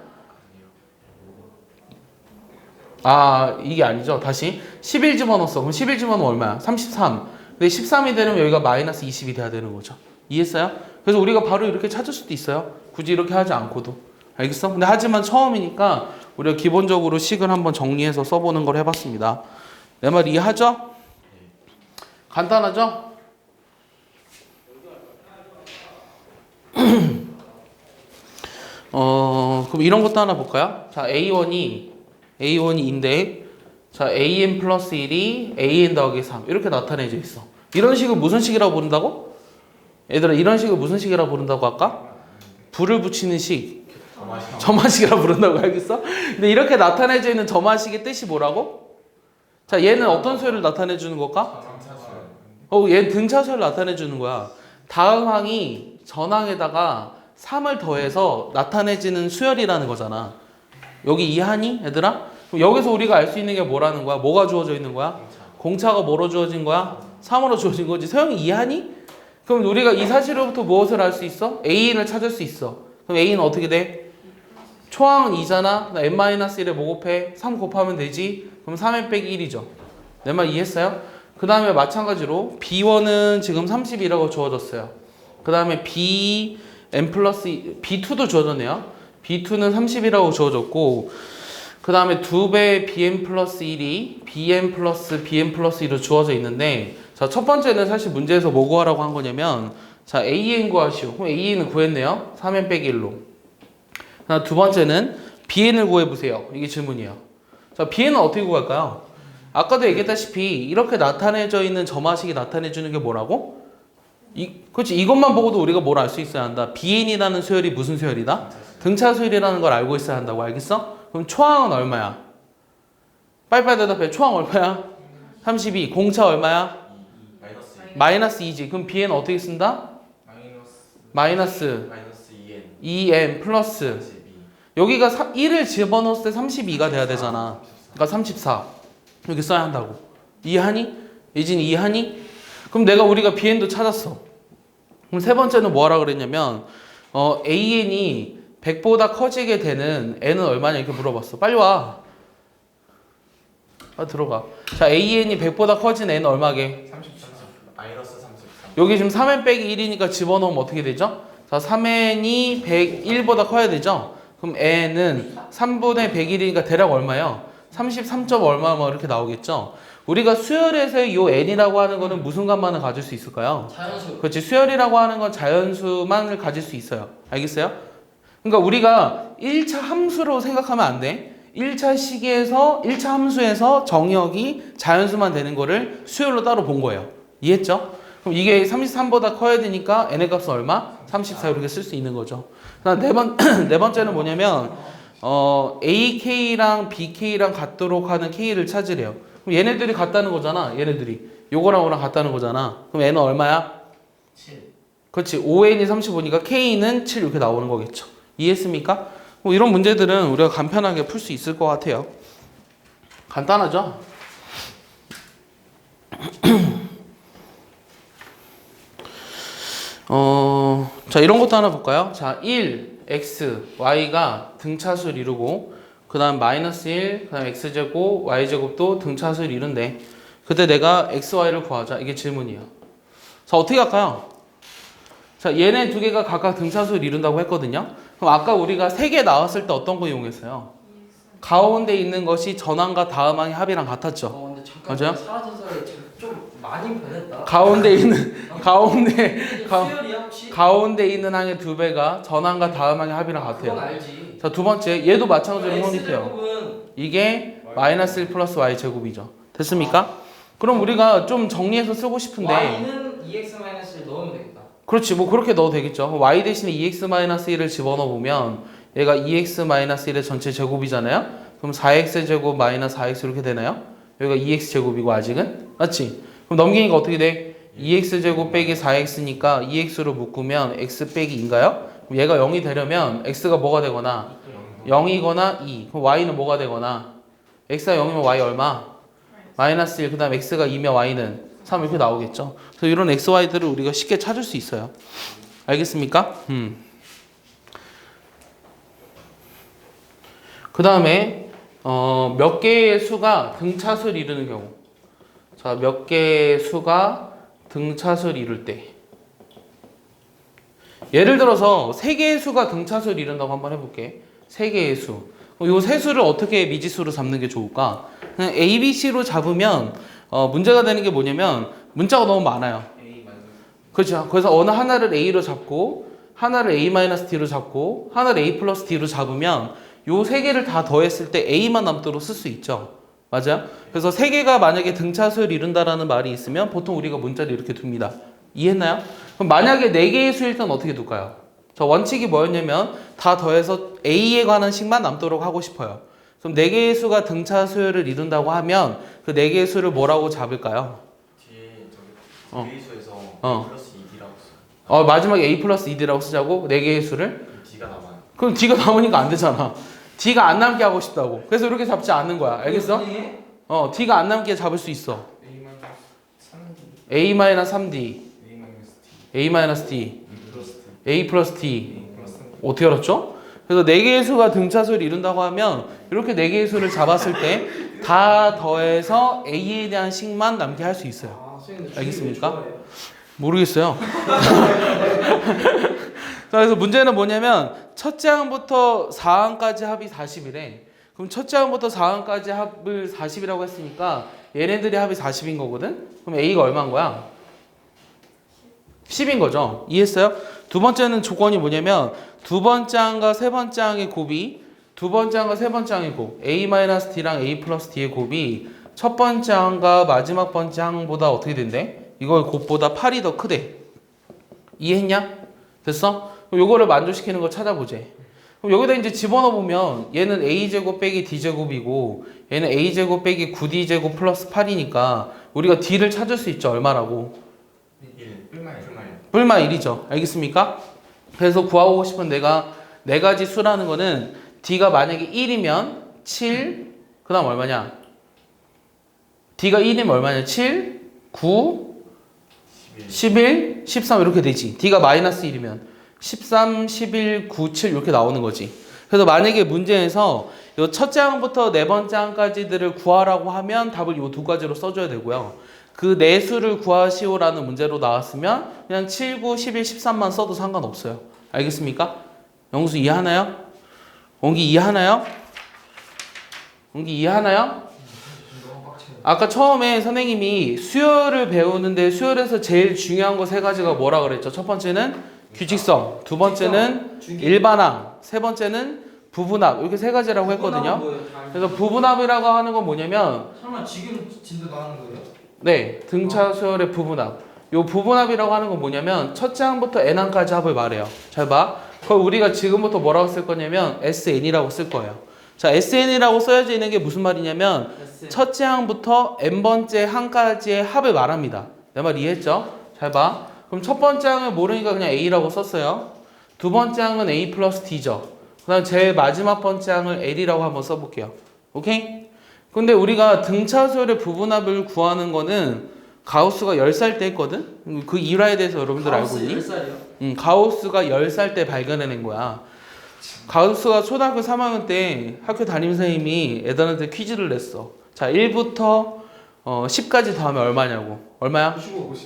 이게 아니죠. 다시 11 집어넣었어. 그럼 11 집어넣으면 얼마야? 33. 근데 13이 되려면 여기가 마이너스 20이 돼야 되는 거죠. 이해했어요? 그래서 우리가 바로 이렇게 찾을 수도 있어요. 굳이 이렇게 하지 않고도. 알겠어? 근데 하지만 처음이니까 우리가 기본적으로 식을 한번 정리해서 써보는 걸 해봤습니다. 내 말 이해하죠? 간단하죠? 그럼 이런 것도 하나 볼까요? 자, A1인데 자, AN 플러스 1이 AN 더하기 3 이렇게 나타내져 있어. 이런 식을 무슨 식이라고 부른다고? 얘들아, 이런 식을 무슨 식이라고 부른다고 아까? 불을 붙이는 식. 점화식. 점화식이라 부른다고 알겠어? 근데 이렇게 나타내져 있는 점화식의 뜻이 뭐라고? 자, 얘는 어떤 수열을 나타내 주는 걸까? 점차수열. 얘는 등차수열을 나타내 주는 거야. 다음 항이 전항에다가 3을 더해서 나타내지는 수열이라는 거잖아. 여기 이해하니, 얘들아? 그럼 여기서 우리가 알 수 있는 게 뭐라는 거야? 뭐가 주어져 있는 거야? 공차가 뭐로 주어진 거야? 3으로 주어진 거지. 서영이 이해하니? 그럼 우리가 이 사실로부터 무엇을 알 수 있어? A인을 찾을 수 있어. 그럼 A는 어떻게 돼? 초항은 2잖아. n-1에 뭐 곱해? 3 곱하면 되지. 그럼 3n 빼기 1이죠. 내 말 이해했어요? 그 다음에 마찬가지로 B1은 지금 30이라고 주어졌어요. 그 다음에 Bn 플러스 B2도 주어졌네요. B2는 30이라고 주어졌고, 그 다음에 2배 Bn 플러스 1이 Bn 플러스 Bn 플러스 1로 주어져 있는데, 자, 첫 번째는 사실 문제에서 뭐 구하라고 한 거냐면, 자, AN 구하시오. 그럼 AN은 구했네요. 3n 빼기 1로. 두 번째는 BN을 구해보세요. 이게 질문이에요. 자, BN은 어떻게 구할까요? 아까도 얘기했다시피 이렇게 나타내져 있는 점화식이 나타내주는 게 뭐라고? 그렇지. 이것만 보고도 우리가 뭘 알 수 있어야 한다. BN이라는 수열이 무슨 수열이다? 등차 수열이라는 걸 알고 있어야 한다고. 알겠어? 그럼 초항은 얼마야? 빨리빨리 대답해. 초항 얼마야? 32. 공차 얼마야? 마이너스 2지. 그럼 BN은 어떻게 쓴다? 마이너스 2n 플러스 32. 여기가 1을 집어넣었을 때 32가 돼야 되잖아. 그러니까 34. 이렇게 써야 한다고. 이해하니? 예진이 이해하니? 그럼 우리가 BN도 찾았어. 그럼 세 번째는 뭐 하라 그랬냐면 AN이 100보다 커지게 되는 n은 얼마냐 이렇게 물어봤어. 빨리 와. 들어가. 자, AN이 100보다 커진 n은 얼마게? 33. 마이너스 33. 여기 지금 3n 빼기 1이니까 집어넣으면 어떻게 되죠? 자, 3n이 101보다 커야 되죠? 그럼 n은 3분의 101이니까 대략 얼마예요? 33점 얼마 뭐 이렇게 나오겠죠? 우리가 수열에서 이 n이라고 하는 거는 무슨 값만을 가질 수 있을까요? 자연수. 그렇지. 수열이라고 하는 건 자연수만을 가질 수 있어요. 알겠어요? 그러니까 우리가 1차 함수로 생각하면 안 돼. 1차 시기에서 1차 함수에서 정의역이 자연수만 되는 거를 수열로 따로 본 거예요. 이해했죠? 그럼 이게 33보다 커야 되니까 n의 값은 얼마? 34 이렇게 쓸 수 있는 거죠. 네 번째는 뭐냐면 AK랑 BK랑 같도록 하는 K를 찾으래요. 그럼 얘네들이 같다는 거잖아. 얘네들이 요거랑 요거랑 같다는 거잖아. 그럼 n은 얼마야? 7. 그렇지. 5n이 35니까 K는 7 이렇게 나오는 거겠죠. 이해했습니까? 뭐 이런 문제들은 우리가 간편하게 풀 수 있을 것 같아요. 간단하죠? 자, 이런 것도 하나 볼까요? 자, 1, x, y가 등차수를 이루고, 그 다음 마이너스 1, 그 다음 x제곱, y제곱도 등차수를 이룬대. 그때 내가 x, y를 구하자. 이게 질문이에요. 자, 어떻게 할까요? 자, 얘네 두 개가 각각 등차수를 이룬다고 했거든요. 그럼 아까 우리가 세 개 나왔을 때 어떤 거 이용했어요? 가운데 있는 것이 전항과 다음항의 합이랑 같았죠. 근데 잠깐 맞아요? 사라져서 좀 많이 변했다. 가운데 있는 수열이야 혹시? 가운데 있는 항의 두 배가 전항과 다음항의 합이랑 그건 같아요. 알지. 자, 두 번째 얘도 마찬가지로 X 성립해요. 제곱은 이게 마이너스 1 플러스 y 제곱이죠. 됐습니까? 그럼 우리가 좀 정리해서 쓰고 싶은데, y는 2x-1 넣으면 되겠다. 그렇지, 뭐 그렇게 넣어도 되겠죠. y 대신에 2x-1을 집어넣어 보면 얘가 2x-1의 전체 제곱이잖아요. 그럼 4x 제곱 마이너스 4x 이렇게 되나요? 여기가 2x 제곱이고 아직은 맞지? 그럼 넘기니까 어떻게 돼? 2x 제곱 빼기 4x니까 2x로 묶으면 x 빼기 2인가요? 그럼 얘가 0이 되려면 x가 뭐가 되거나 0이거나 2. 그럼 y는 뭐가 되거나 x가 0이면 y 얼마? 마이너스 1. 그 다음 x가 2면 y는 3 이렇게 나오겠죠. 그래서 이런 x, y들을 우리가 쉽게 찾을 수 있어요. 알겠습니까? 그 다음에 몇 개의 수가 등차수를 이루는 경우. 자, 몇 개의 수가 등차수를 이룰 때. 예를 들어서 세 개의 수가 등차수를 이룬다고 한번 해볼게. 세 개의 수. 이 세 수를 어떻게 미지수로 잡는 게 좋을까? 그냥 A, B, C로 잡으면 문제가 되는 게 뭐냐면 문자가 너무 많아요. 그렇죠. 그래서 어느 하나를 A로 잡고 하나를 A-D로 잡고 하나를 A 플러스 D로 잡으면 요 세 개를 다 더했을 때 A만 남도록 쓸 수 있죠. 맞아요? 그래서 세 개가 만약에 등차수를 이룬다라는 말이 있으면 보통 우리가 문자를 이렇게 둡니다. 이해했나요? 그럼 만약에 네 개의 수일 때는 어떻게 둘까요? 자, 원칙이 뭐였냐면 다 더해서 A에 관한 식만 남도록 하고 싶어요. 그럼 4개의 수가 등차 수열을 이룬다고 하면 그 4개의 수를 뭐라고 잡을까요? 뒤에 어. 저기 A수에서 어. 플러스 2D라고 써요. 마지막에 A 플러스 2D라고 쓰자고? 4개의 수를? 그럼 D가 남아요. 그럼 D가 남으니까 안 되잖아. D가 안 남게 하고 싶다고. 그래서 이렇게 잡지 않는 거야. 알겠어? D가 안 남게 잡을 수 있어. A-3D, A-D, A 플러스 D. 어떻게 알았죠? 그래서 4개의 수가 등차수를 이룬다고 하면 이렇게 4개의 수를 잡았을 때 다 더해서 A에 대한 식만 남게 할 수 있어요. 알겠습니까? 모르겠어요. 자, 그래서 문제는 뭐냐면 첫째 항부터 4항까지 합이 40이래. 그럼 첫째 항부터 4항까지 합을 40이라고 했으니까 얘네들이 합이 40인 거거든? 그럼 A가 얼마인 거야? 10인 거죠. 이해했어요? 두 번째는 조건이 뭐냐면 두 번째 항과 세 번째 항의 곱이 두 번째 항과 세 번째 항의 곱 A-D랑 A 플러스 D의 곱이 첫 번째 항과 마지막 번째 항보다 어떻게 된대? 이거 곱보다 8이 더 크대. 이해했냐? 됐어? 그럼 요거를 만족시키는 거 찾아보재. 그럼 여기다 이제 집어넣어 보면 얘는 A제곱 빼기 D제곱이고 얘는 A제곱 빼기 9D제곱 플러스 8이니까 우리가 D를 찾을 수 있죠. 얼마라고? 1 뿔마일 뿔마 1이죠. 알겠습니까? 그래서 구하고 싶은 내가 네 가지 수라는 거는 D가 만약에 1이면 7, 그 다음 얼마냐? D가 1이면 얼마냐? 7, 9, 11, 13 이렇게 되지. D가 마이너스 1이면 13, 11, 9, 7 이렇게 나오는 거지. 그래서 만약에 문제에서 이 첫째 항부터 네 번째 항까지들을 구하라고 하면 답을 이 두 가지로 써줘야 되고요. 그 네 수를 구하시오라는 문제로 나왔으면 그냥 7, 9, 11, 13만 써도 상관없어요. 알겠습니까? 영수 이해하나요? 원기 이해하나요? 원기 이해하나요? 아까 처음에 선생님이 수열을 배우는데 수열에서 제일 중요한 거 세 가지가 뭐라 그랬죠? 첫 번째는 규칙성, 두 번째는 일반항, 세 번째는 부분합 이렇게 세 가지라고 했거든요. 그래서 부분합이라고 하는 건 뭐냐면 설마 지금 진도 나가는 거예요? 네, 등차 수열의 부분합. 요 부분합이라고 하는 건 뭐냐면 첫째 항부터 n항까지 합을 말해요. 잘 봐. 그걸 우리가 지금부터 뭐라고 쓸 거냐면 SN이라고 쓸 거예요. 자, SN이라고 써야지 있는 게 무슨 말이냐면 첫째 항부터 n번째 항까지의 합을 말합니다. 내 말 이해했죠? 잘 봐. 그럼 첫 번째 항을 모르니까 그냥 A라고 썼어요. 두 번째 항은 A 플러스 D죠. 그 다음 제일 마지막 번째 항을 L이라고 한번 써볼게요. 오케이? 근데 우리가 등차수열의 부분합을 구하는 거는 가우스가 10살 때 했거든? 그 일화에 대해서 여러분들 알고 있니? 10살이요? 가우스가 10살 때 발견해낸 거야. 가우스가 초등학교 3학년 때 학교 담임 선생님이 애들한테 퀴즈를 냈어. 자, 1부터 10까지 더하면 얼마냐고. 얼마야?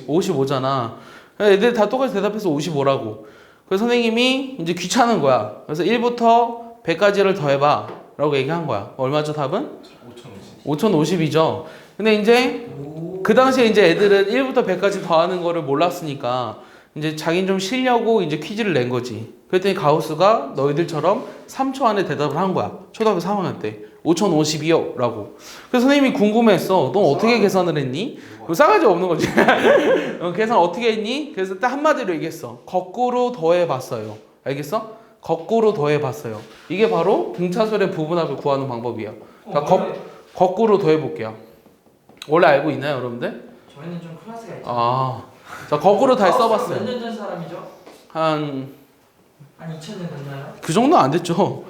55잖아. 애들 다 똑같이 대답해서 55라고. 그래서 선생님이 이제 귀찮은 거야. 그래서 1부터 100까지를 더해봐. 라고 얘기한 거야. 얼마죠, 답은? 5050이죠. 근데 이제 그 당시에 이제 애들은 1부터 100까지 더하는 거를 몰랐으니까 이제 자기는 좀 쉬려고 이제 퀴즈를 낸 거지. 그랬더니 가우스가 너희들처럼 3초 안에 대답을 한 거야. 초등학교 3학년 때. 5052요 라고. 그래서 선생님이 궁금했어. 넌 어떻게 계산을 했니? 싸가지 없는 거지. 계산 어떻게 했니? 그래서 딱 한마디로 얘기했어. 거꾸로 더해봤어요. 알겠어? 거꾸로 더해봤어요. 이게 바로 등차수열의 부분합을 구하는 방법이에요. 그러니까 거꾸로 더해볼게요. 원래 알고 있나요, 여러분들? 저희는 좀 클래스가 있죠. 자, 거꾸로 다 써봤어요. 몇년 전 사람이죠? 한 한 2000년 됐나요? 그 정도는 안 됐죠.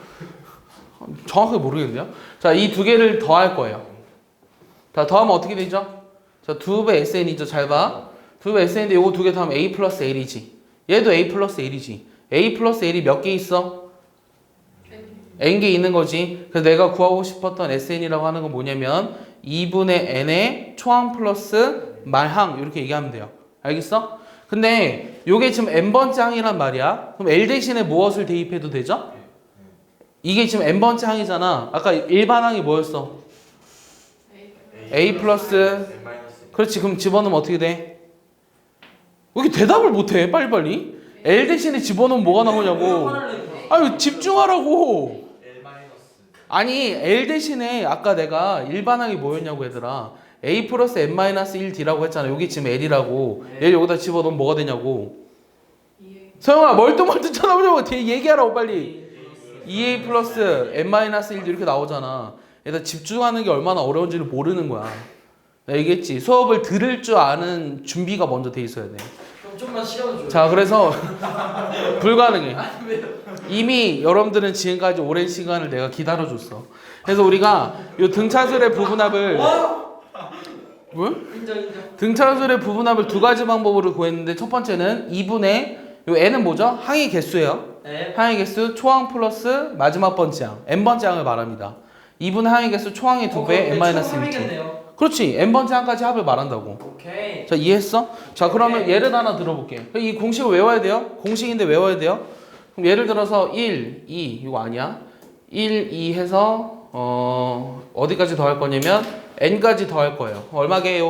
정확하게 모르겠네요. 자, 이 두 개를 더할 거예요. 자, 더하면 어떻게 되죠? 자, 2배 SN이죠. 잘 봐. 2배 SN인데 요거 두 개 더하면 A 플러스 L이지. 얘도 A 플러스 L이지. A 플러스 L이 몇 개 있어? N개 있는 거지. 그래서 내가 구하고 싶었던 SN이라고 하는 건 뭐냐면 2분의 N의 초항 플러스 말항 이렇게 얘기하면 돼요. 알겠어? 근데 요게 지금 N번째 항이란 말이야. 그럼 L 대신에 무엇을 대입해도 되죠? 이게 지금 N번째 항이잖아. 아까 일반항이 뭐였어? A 플러스 그렇지. 그럼 집어넣으면 어떻게 돼? 왜 이렇게 대답을 못해? 빨리빨리. L 대신에 집어넣으면 뭐가 나오냐고. 아니 집중하라고. 아니 L 대신에 아까 내가 일반항이 뭐였냐고 얘들아. A 플러스 N-1D라고 했잖아. 여기 지금 L이라고. 얘 여기다 집어넣으면 뭐가 되냐고. 서영아 멀뚱멀뚱 쳐다보자고 뒤에 얘기하라고 빨리. 2a 플러스 n-1도 이렇게 나오잖아. 얘들 집중하는 게 얼마나 어려운지를 모르는 거야. 내가 얘기했지. 수업을 들을 줄 아는 준비가 먼저 돼 있어야 돼. 그럼 좀만 시간을 줘요. 자, 그래서 불가능해. 아니 왜요? 이미 여러분들은 지금까지 오랜 시간을 내가 기다려줬어. 그래서 우리가 요 등차술의 부분합을 뭐? 인정. 등차술의 부분합을 두 가지 방법으로 구했는데 첫 번째는 2분의 요 n은 뭐죠? 항의 개수예요. 네. 항의 개수 초항 플러스 마지막 번째 항 n번째 항을 말합니다. 2분의 항의 개수 초항의 2배 n-1t. 그렇지. n번째 항까지 합을 말한다고. 오케이. 자, 이해했어? 자, 그러면 예를 하나 들어볼게. 이 공식을 외워야 돼요. 공식인데 외워야 돼요. 그럼 예를 들어서 1, 2 이거 아니야. 1, 2 해서 어디까지 더할 거냐면 n까지 더할 거예요. 얼마게요?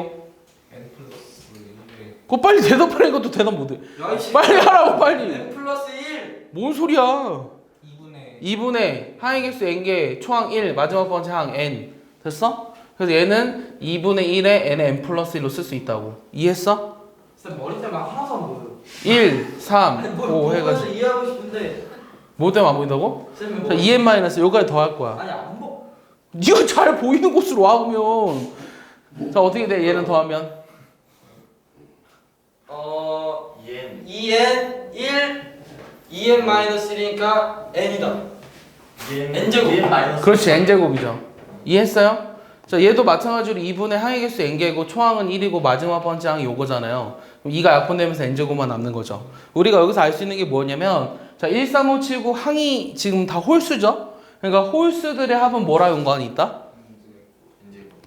n 플러스 1에 그거 빨리 대답하는 것도 대답 못해. 야, 이 빨리 하라고 빨리. n 플러스 1. 뭔 소리야? 2분의 2분의 항의 개수 n개 초항 1 마지막 번째 항 n 됐어? 그래서 얘는 2분의 1에 n의 n 플러스 1로 쓸 수 있다고. 이해했어? 쌤 머리 때문에 하나도 안 보여. 1, 3, 아니 5 뭘 해가지고 보면서 이해하고 싶은데 뭐 때문에 안 보인다고? 쌤이 자, 뭐 2n 마이너스 요까지 더할 거야. 아니 안 보. 네가 잘 보이는 곳으로 와 그러면. 자, 어떻게 돼? 얘는 더하면 2n 2n 1 2n 마이너스 1이니까 n이다. n 제곱. 그렇지 n제곱이죠. 이해했어요? 자, 얘도 마찬가지로 2분의 항의 개수 n개고 초항은 1이고 마지막 번째 항이 요거잖아요. 그럼 2가 약분되면서 n제곱만 남는 거죠. 우리가 여기서 알 수 있는 게 뭐냐면 자, 1, 3, 5, 7, 9 항이 지금 다 홀수죠? 그러니까 홀수들의 합은 뭐랑 연관이 있다?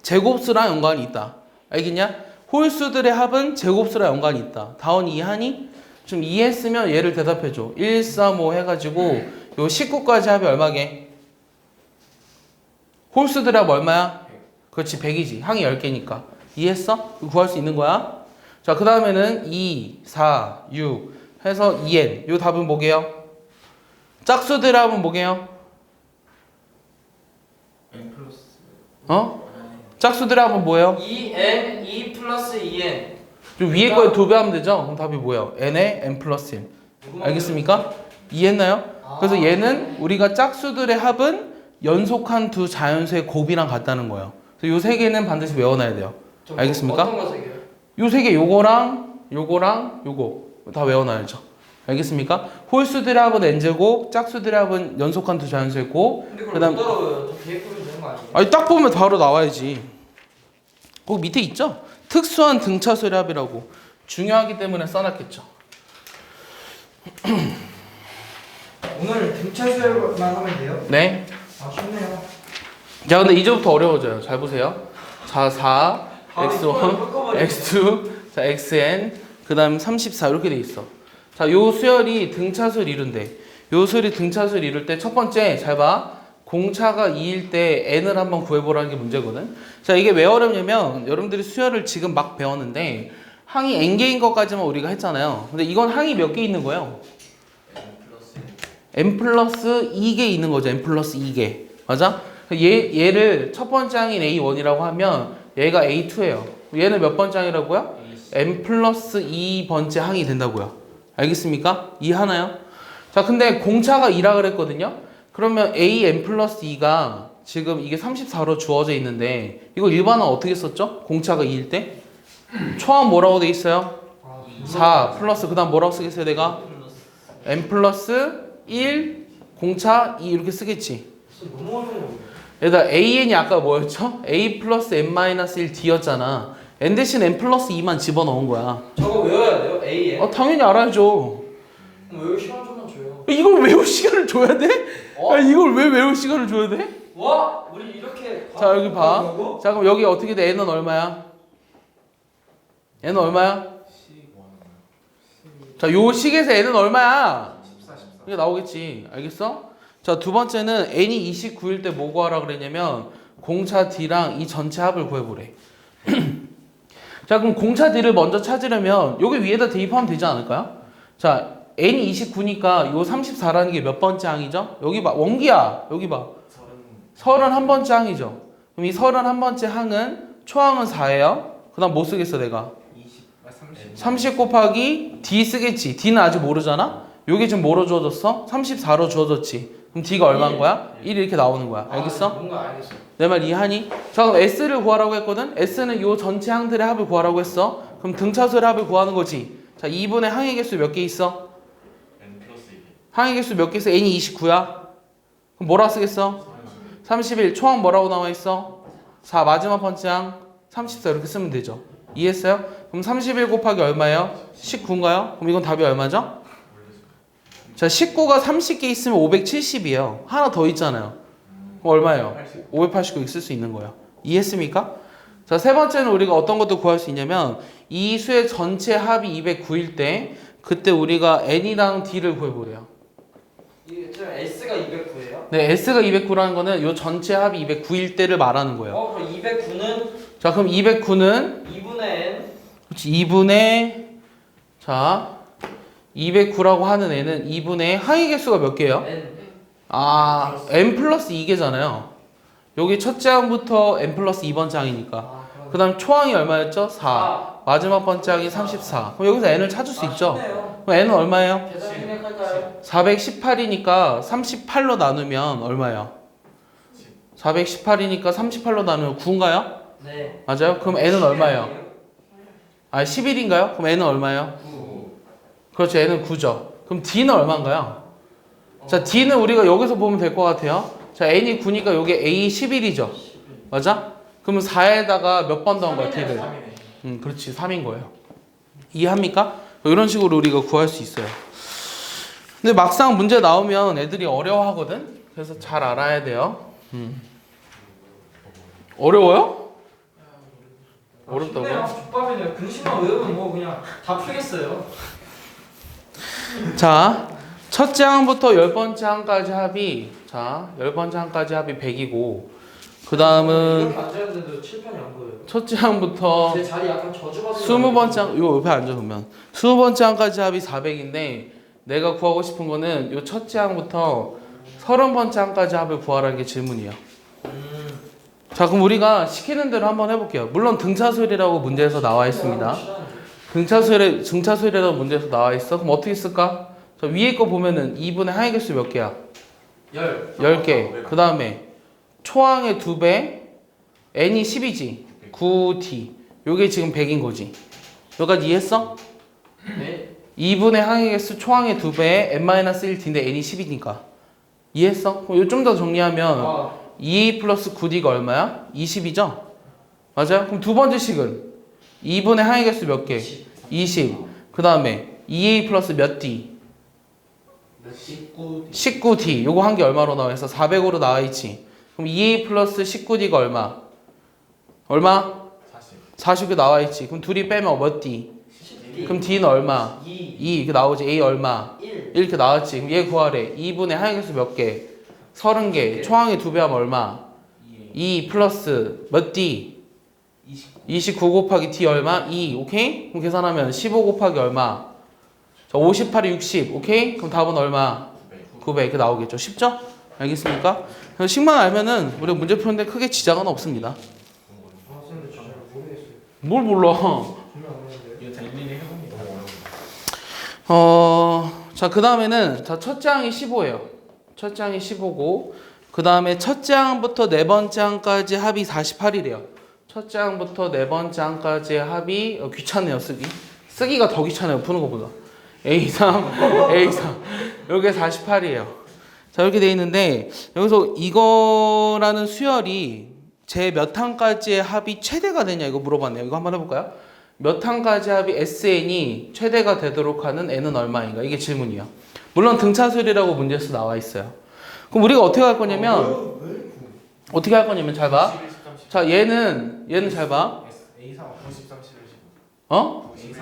제곱수랑 연관이 있다. 알겠냐? 홀수들의 합은 제곱수랑 연관이 있다. 다원 이해하니? 좀 이해했으면 얘를 대답해줘. 1, 3, 5 해가지고 요 19까지 합이 얼마게? 홀수들의 합 얼마야? 그렇지 100이지. 항이 10개니까. 이해했어? 이거 구할 수 있는 거야? 자, 그 다음에는 2, 4, 6 해서 2n. 요 답은 뭐게요? 짝수들의 합은 뭐게요? n 플러스 어? 짝수들의 합은 뭐예요? 2n 2 플러스 2n. 좀 위에 거에 2배 하면 되죠? 그럼 답이 뭐예요? n에 n 플러스 1. 알겠습니까? 이해했나요? 그래서 얘는 우리가 짝수들의 합은 연속한 두 자연수의 곱이랑 같다는 거예요. 그래서 요 세 개는 반드시 외워놔야 돼요. 알겠습니까? 어떤 거 세개요? 요 세 개 요거랑 요거랑 요거 다 외워놔야죠. 알겠습니까? 홀수들의 합은 n제곱, 짝수들의 합은 연속한 두 자연수의 곱. 근데 그걸 그다음 못 따라와요. 다 계획 보면 되는 거 아니에요? 아니 딱 보면 바로 나와야지. 그 밑에 있죠? 특수한 등차수의 합이라고 중요하기 때문에 써놨겠죠. 오늘 등차수열만 하면 돼요? 네. 아 쉽네요. 자, 근데 이제부터 어려워져요. 잘 보세요. 자, 4, x1, x2, 자, xn, 그 다음 34 이렇게 돼 있어. 자, 요 수열이 등차수를 이룬대. 요 수열이 등차수를 이룰 때 첫 번째 잘 봐. 공차가 2일 때 n을 한번 구해보라는 게 문제거든. 자, 이게 왜 어렵냐면 여러분들이 수열을 지금 막 배웠는데 항이 n개인 것까지만 우리가 했잖아요. 근데 이건 항이 몇 개 있는 거예요? n 플러스 2개 있는 거죠. n 플러스 2개. 맞아? 얘를 첫 번째 항인 A1이라고 하면 얘가 A2예요. 얘는 몇 번째 항이라고요? n 플러스 2번째 항이 된다고요. 알겠습니까? 이해하나요? 자, 근데 공차가 2라 그랬거든요. 그러면 an 플러스 2가 지금 이게 34로 주어져 있는데 이거 일반은 어떻게 썼죠? 공차가 2일 때? 초항 뭐라고 돼 있어요? 4 플러스 그 다음 뭐라고 쓰겠어요 내가? n 플러스 1 공차 2 이렇게 쓰겠지. 너무 어려워. 얘들아 an이 아까 뭐였죠? a 플러스 n 마이너스 1 d였잖아. n 대신 n 플러스 2만 집어넣은 거야. 저거 외워야 돼요? AN? 당연히 알아야죠. 그럼 외울 시간 좀만 줘요. 이걸 외울 시간을 줘야 돼? 어? 야, 이걸 왜 외울 시간을 줘야 돼? 와! 우리 이렇게 자, 여기 봐. 하고? 자, 그럼 여기 어떻게 돼? n은 얼마야? n은 얼마야? 자, 요 식에서 n은 얼마야? 14 이게 나오겠지. 알겠어? 자, 두 번째는 n이 29일 때 뭐 구하라 그랬냐면 공차 d랑 이 전체 합을 구해보래. 자, 그럼 공차 d를 먼저 찾으려면 여기 위에다 대입하면 되지 않을까요? 자, n이 29니까 요 34라는 게 몇 번째 항이죠? 여기 봐. 원기야. 여기 봐. 31번째 항이죠. 그럼 이 31번째 항은 초항은 4예요. 그 다음 뭐 쓰겠어 내가? 30 곱하기 d 쓰겠지. d는 아직 모르잖아. 요게 지금 뭐로 주어졌어? 34로 주어졌지. 그럼 D가 얼마인 거야? 1 이렇게 나오는 거야. 알겠어? 뭔가 알겠어. 내 말 이해하니? 자 그럼 S를 구하라고 했거든? S는 요 전체 항들의 합을 구하라고 했어. 그럼 등차수의 합을 구하는 거지. 자 2분의 항의 개수 몇 개 있어? N 플러스 2. 항의 개수 몇 개 있어? N이 29야. 그럼 뭐라 쓰겠어? 31. 초항 뭐라고 나와 있어? 4. 마지막 번째항 34 이렇게 쓰면 되죠. 이해했어요? 그럼 31 곱하기 얼마예요? 19인가요? 그럼 이건 답이 얼마죠? 자 19가 30개 있으면 570이에요. 하나 더 있잖아요. 그럼 얼마예요? 589 있을 수 있는 거예요. 이해했습니까? 자 세 번째는 우리가 어떤 것도 구할 수 있냐면 이 수의 전체 합이 209일 때 그때 우리가 n이랑 d를 구해보래요. 이게 지금 S가 209예요? 네, S가 209라는 거는 요 전체 합이 209일 때를 말하는 거예요. 그럼 209는 자, 그럼 209는 2분의 N. 그렇지 2분의 자 209라고 하는 애는 2분의 항의 개수가 몇 개예요? N. 아, n 플러스 2개잖아요. 여기 첫째 항부터 n 플러스 2번째 항이니까. 그 다음 초항이 얼마였죠? 4. 마지막 번째 항이 34. 그럼 여기서 n을 찾을 수 있죠? 쉽네요. 그럼 n은 얼마예요? 계산 생략할까요? 418이니까 38로 나누면 얼마예요? 418이니까 38로 나누면 9인가요? 네. 맞아요? 그럼 n은 얼마예요? 아 11인가요? 그럼 n은 얼마예요? 9. 그렇죠. n은 9죠. 그럼 d는 얼마인가요? 자 d는 우리가 여기서 보면 될 것 같아요. 자 n이 9니까 요게 a 11이죠. 맞아? 그러면 4에다가 몇 번 더한 거야 d를? 3이네. 그렇지 3인 거예요. 이해합니까? 이런 식으로 우리가 구할 수 있어요. 근데 막상 문제 나오면 애들이 어려워하거든? 그래서 잘 알아야 돼요. 어려워요? 어렵다고요? 쉽네요. 족밥이네요. 근식만 외우면 뭐 그냥 다 풀겠어요. 자, 첫째 항부터 10번째 항까지 합이 자, 10번째 항까지 합이 100이고 그 다음은 이렇게 앉아있는데도 칠판이 안 보여요. 첫째 항부터 제 자리 약간 저주받은 20번째 항, 요 옆에 앉아 보면 20번째 항까지 합이 400인데 내가 구하고 싶은 거는 요 첫째 항부터 30번째 항까지 합을 구하라는 게 질문이에요. 자, 그럼 우리가 시키는 대로 한번 해볼게요. 물론 등차수열이라고 문제에서 나와 있습니다. 등차수열이라고 문제에서 나와 있어. 그럼 어떻게 쓸까? 자, 위에 거 보면은 2분의 항의 개수 몇 개야? 10개. 그 다음에 초항의 2배, n이 10이지. 9t. 요게 지금 100인 거지. 여기까지 이해했어? 네. 2분의 항의 개수 초항의 2배에 n-1t인데 n이 10이니까. 이해했어? 그럼 요 좀 더 정리하면 2a 플러스 9d가 얼마야? 20이죠? 맞아요? 그럼 두 번째 식은 2분의 항의 개수 몇 개? 20. 그 다음에 2a 플러스 몇 d? 19d. 요거 한 개 얼마로 나와 있어? 400으로 나와 있지. 그럼 2a 플러스 19d가 얼마? 얼마? 40. 40이 나와 있지. 그럼 둘이 빼면 몇 d? 그럼 d는 얼마? 2 이렇게 나오지. a 얼마? 1. 이렇게 나왔지. 그럼 얘 구하래. 2분의 항의 개수 몇 개? 30개. 초항의 2배 하면 얼마? 2 플러스 몇 d? 29 곱하기 d 얼마? 2. 오케이? 그럼 계산하면 15 곱하기 얼마? 자, 58이 60. 오케이? 그럼 답은 얼마? 900. 이렇게 나오겠죠. 쉽죠? 알겠습니까? 그래서 식만 알면은 우리가 문제 푸는데 크게 지장은 없습니다. 근데 잘 모르겠어요. 뭘 몰라? 분명 없는데. 이거 다 일일이 해보니 너무 어려워. 자, 그 다음에는 자, 첫째 항이 15예요. 첫째 항이 15고 그 다음에 첫째 항부터 네 번째 항까지 합이 48이래요. 첫째 항부터 네 번째 항까지의 합이 귀찮네요. 쓰기가 더 귀찮아요. 푸는 것보다. A3, A3 요게 48이에요. 자, 이렇게 돼 있는데 여기서 이거라는 수열이 제 몇 항까지의 합이 최대가 되냐 이거 물어봤네요. 이거 한번 해볼까요? 몇 항까지 합이 SN이 최대가 되도록 하는 N은 얼마인가? 이게 질문이에요. 물론 등차수열이라고 문제에서 나와 있어요. 그럼 우리가 어떻게 할 거냐면 어떻게 할 거냐면 잘 봐. 11, 13, 15. 자, 얘는 잘 봐. A3, 93, 11, 15. 어? A3,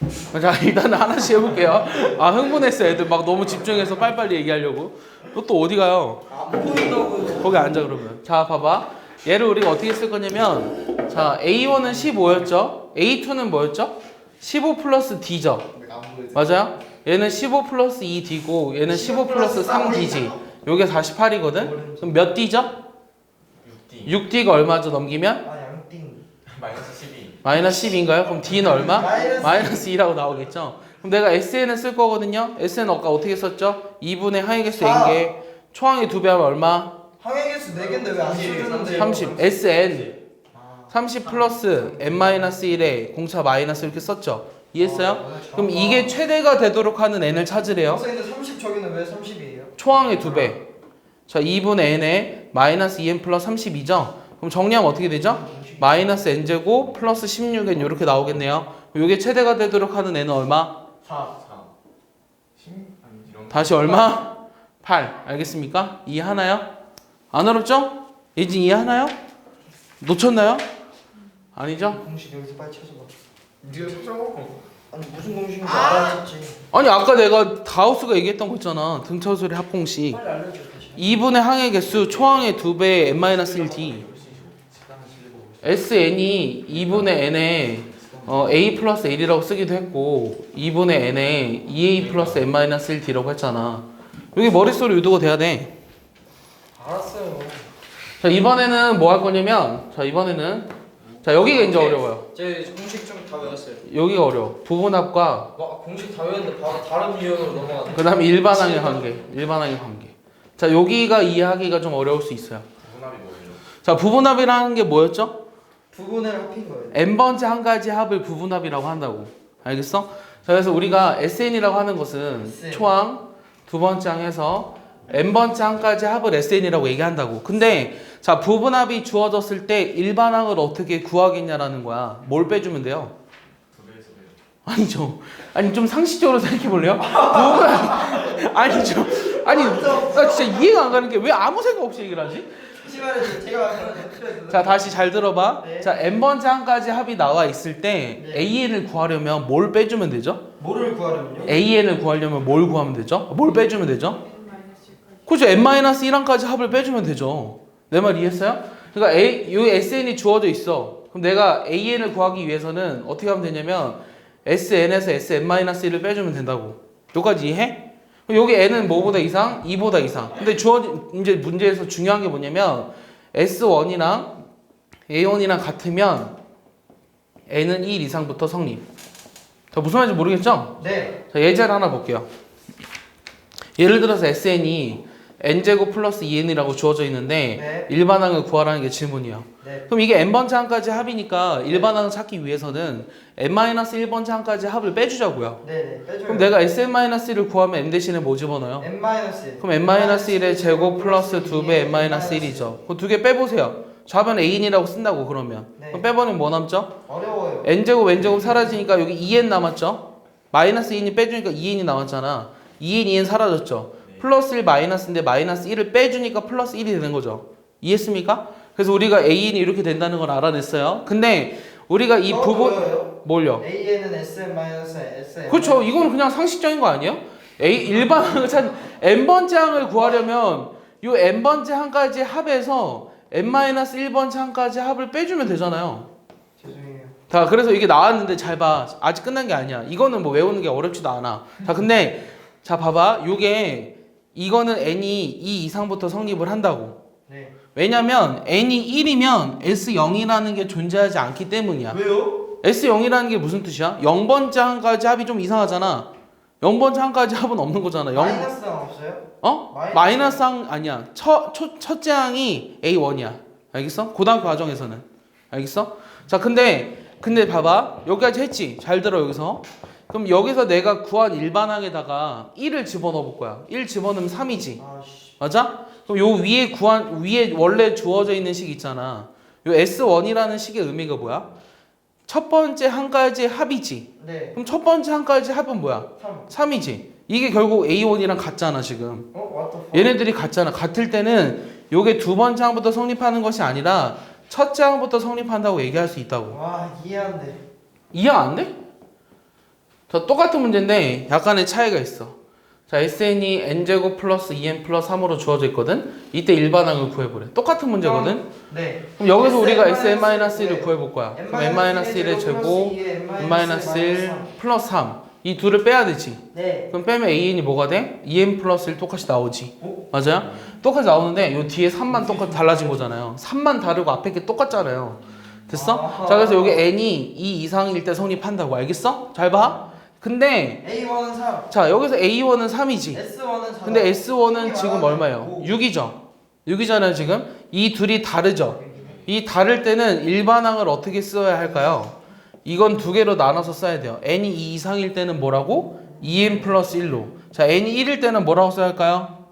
93. 자, 일단은 하나씩 해볼게요. 아, 흥분했어. 애들 막 너무 집중해서 빨리빨리 얘기하려고. 너 또 어디 가요? 안 보인다고요. 거기 앉아 그러면. 자, 봐봐. 얘를 우리가 어떻게 쓸 거냐면 자, A1은 15였죠? A2는 뭐였죠? 15 플러스 D죠? 맞아요? 얘는 15 플러스 2D고 얘는 15 플러스 3D지. 요게 48이거든? 그럼 몇 D죠? 6D. 6D가 얼마죠? 넘기면? 아 양띵. 마이너스 12. 마이너스 10인가요? 그럼 D는 얼마? 마이너스 2라고 나오겠죠? 그럼 내가 SN을 쓸 거거든요. SN 아까 어떻게 썼죠? 2분의 항의 개수 n개 초항의 2배 하면 얼마? 항의 개수 4개인데 왜 안 써주는데요? 30 SN 30 플러스 n-1에 공차 마이너스 이렇게 썼죠. 이해했어요? 그럼 이게 최대가 되도록 하는 n을 찾으래요. 선생님들 30 저기는 왜 30이에요? 초항의 2배. 자, 2분의 n에 마이너스 2n 플러스 32죠? 그럼 정리하면 어떻게 되죠? 마이너스 n제곱 플러스 16n 이렇게 나오겠네요. 이게 최대가 되도록 하는 n은 얼마? 4. 10? 아니 이런 다시 얼마? 8. 알겠습니까? 이해하나요? 안 어렵죠? 예진 이해하나요? 놓쳤나요? 아니죠? 공식 여기서 빨리 찾아봐. 네가 찾아. 아니 무슨 공식인지 알아듣지. 아니 아까 내가 가우스가 얘기했던 거 있잖아. 등차수리 합공식. 빨리 알려줘 다시. 2분의 항의 개수 초항의 2배 n-1d SN이 2분의 n에 a 플러스 l이라고 쓰기도 했고 2분의 n에 2a 플러스 n-1d라고 했잖아. 여기 머릿속으로 유도가 돼야 돼. 알았어요. 자 이번에는 뭐 할 거냐면 자 여기가 이제 어려워요. 제 공식 좀 다 외웠어요. 여기가 어려워. 부분합과 공식 다 외웠는데 바로 다른 유형으로 넘어가네. 그 다음에 일반항의 관계. 자 여기가 이해하기가 좀 어려울 수 있어요. 부분합이 뭐예요? 자 부분합이라는 게 뭐였죠? 부분을 합힌 거예요. n번째 한 가지 합을 부분합이라고 한다고. 알겠어? 자 그래서 우리가 SN이라고 하는 것은 SN. 초항 두 번째 항에서 n번째 항까지 합을 SN이라고 얘기한다고. 근데 자 부분합이 주어졌을 때 일반항을 어떻게 구하겠냐라는 거야. 뭘 빼주면 돼요? 2배에서 배. 아니죠. 아니 좀 상식적으로 생각해 볼래요? 부분합 아니죠. 아니 나 진짜 이해가 안 가는 게 왜 아무 생각 없이 얘기를 하지? 시간에 제가 말하는 자 다시 잘 들어봐. 네. 자 n번째 항까지 합이 나와 있을 때 네. AN을 구하려면 뭘 빼주면 되죠? 뭐를 구하려면요? AN을 구하려면 뭘 구하면 되죠? 뭘 빼주면 되죠? 그렇죠. n-1항까지 합을 빼주면 되죠. 내 말 이해했어요? 그러니까 이 SN이 주어져 있어. 그럼 내가 AN을 구하기 위해서는 어떻게 하면 되냐면 SN에서 SN-1을 빼주면 된다고. 여기까지 이해해? 그럼 여기 n은 뭐보다 이상? 2보다 이상. 근데 주어진 이제 문제에서 중요한 게 뭐냐면 S1이랑 A1이랑 같으면 n은 1 이상부터 성립. 자, 무슨 말인지 모르겠죠? 네. 자, 예제를 하나 볼게요. 예를 들어서 SN이 n제곱 플러스 2n이라고 주어져 있는데 네. 일반항을 구하라는 게 질문이에요. 네. 그럼 이게 n번째 항까지 합이니까 일반항을 찾기 위해서는 n-1번째 항까지 합을 빼주자고요. 네네. 빼줘요. 그럼 내가 Sn-1을 구하면 m 대신에 뭐 집어넣어요? n-1. 그럼 n-1의 제곱 플러스 2배 n-1이죠. 그 두 개 빼보세요. 좌변 A인이라고 쓴다고 그러면. 네. 그럼 빼버리면 뭐 남죠? 어려워요. n제곱 n제곱 사라지니까 여기 2n 남았죠? 마이너스 2n이 빼주니까 2n이 남았잖아. 2n, 2n 사라졌죠? 플러스 1 마이너스인데 마이너스 1을 빼주니까 플러스 1이 되는 거죠. 이해했습니까? 그래서 우리가 A인이 이렇게 된다는 걸 알아냈어요. 근데 우리가 이 부분 보여요? 뭘요? AN은 SM-SM. 그렇죠. 이거는 그냥 상식적인 거 아니에요? 일반항을 n번째 항을 구하려면 이 n번째 항까지 합해서 n-1번째 항까지 합을 빼주면 되잖아요. 죄송해요. 자, 그래서 이게 나왔는데 잘 봐. 아직 끝난 게 아니야. 이거는 뭐 외우는 게 어렵지도 않아. 자, 근데 자 봐봐. 요게 이거는 n이 2 이상부터 성립을 한다고. 네. 왜냐면 n이 1이면 S0이라는 게 존재하지 않기 때문이야. 왜요? S0이라는 게 무슨 뜻이야? 0번째 항까지 합이 좀 이상하잖아. 0번째 항까지 합은 없는 거잖아. 마이너스는 없어요? 마이너스 항 아니야. 첫째 항이 A1이야. 알겠어? 고등학교 과정에서는. 알겠어? 자, 근데 봐봐. 여기까지 했지? 잘 들어, 여기서. 그럼 여기서 내가 구한 일반항에다가 1을 집어넣어 볼 거야. 1 집어넣으면 3이지. 아씨. 맞아? 그럼 요 위에 원래 주어져 있는 식 있잖아. 요 S1이라는 식의 의미가 뭐야? 첫 번째 항까지 합이지. 네. 그럼 첫 번째 항까지 합은 뭐야? 3. 3이지. 이게 결국 A1이랑 같잖아, 지금. What the fuck? 얘네들이 같잖아. 같을 때는 요게 두 번째 항부터 성립하는 것이 아니라 첫째 항부터 성립한다고 얘기할 수 있다고. 와 이해 안 돼. 이해 안 돼? 자, 똑같은 문제인데 약간의 차이가 있어. 자, SN이 n제곱 플러스 2n 플러스 3으로 주어져 있거든. 이때 일반항을 구해보래. 똑같은 문제거든. 네. 그럼 여기서 우리가 SM-1을 SM-1을 구해볼 거야. 그럼 n-1의 제곱 n-1 플러스 3. 이 둘을 빼야 되지. 네. 그럼 빼면 an이 뭐가 돼? 2n 플러스 1 똑같이 나오지. 오? 맞아요? 똑같이 나오는데 요 뒤에 3만 똑같이 달라진 거잖아요. 3만 다르고 앞에 게 똑같잖아요. 됐어? 아하. 자, 그래서 여기 n이 2 이상일 때 성립한다고. 알겠어? 잘 봐. 근데 A1은 3, 자 여기서 A1은 3이지. S1은 4. 근데 S1은 지금 얼마예요? 6이죠. 6이잖아요 지금. 이 둘이 다르죠. 이 다를 때는 일반항을 어떻게 써야 할까요? 이건 두 개로 나눠서 써야 돼요. n이 2 이상일 때는 뭐라고? 2n 플러스 1로. 자 n이 1일 때는 뭐라고 써야 할까요?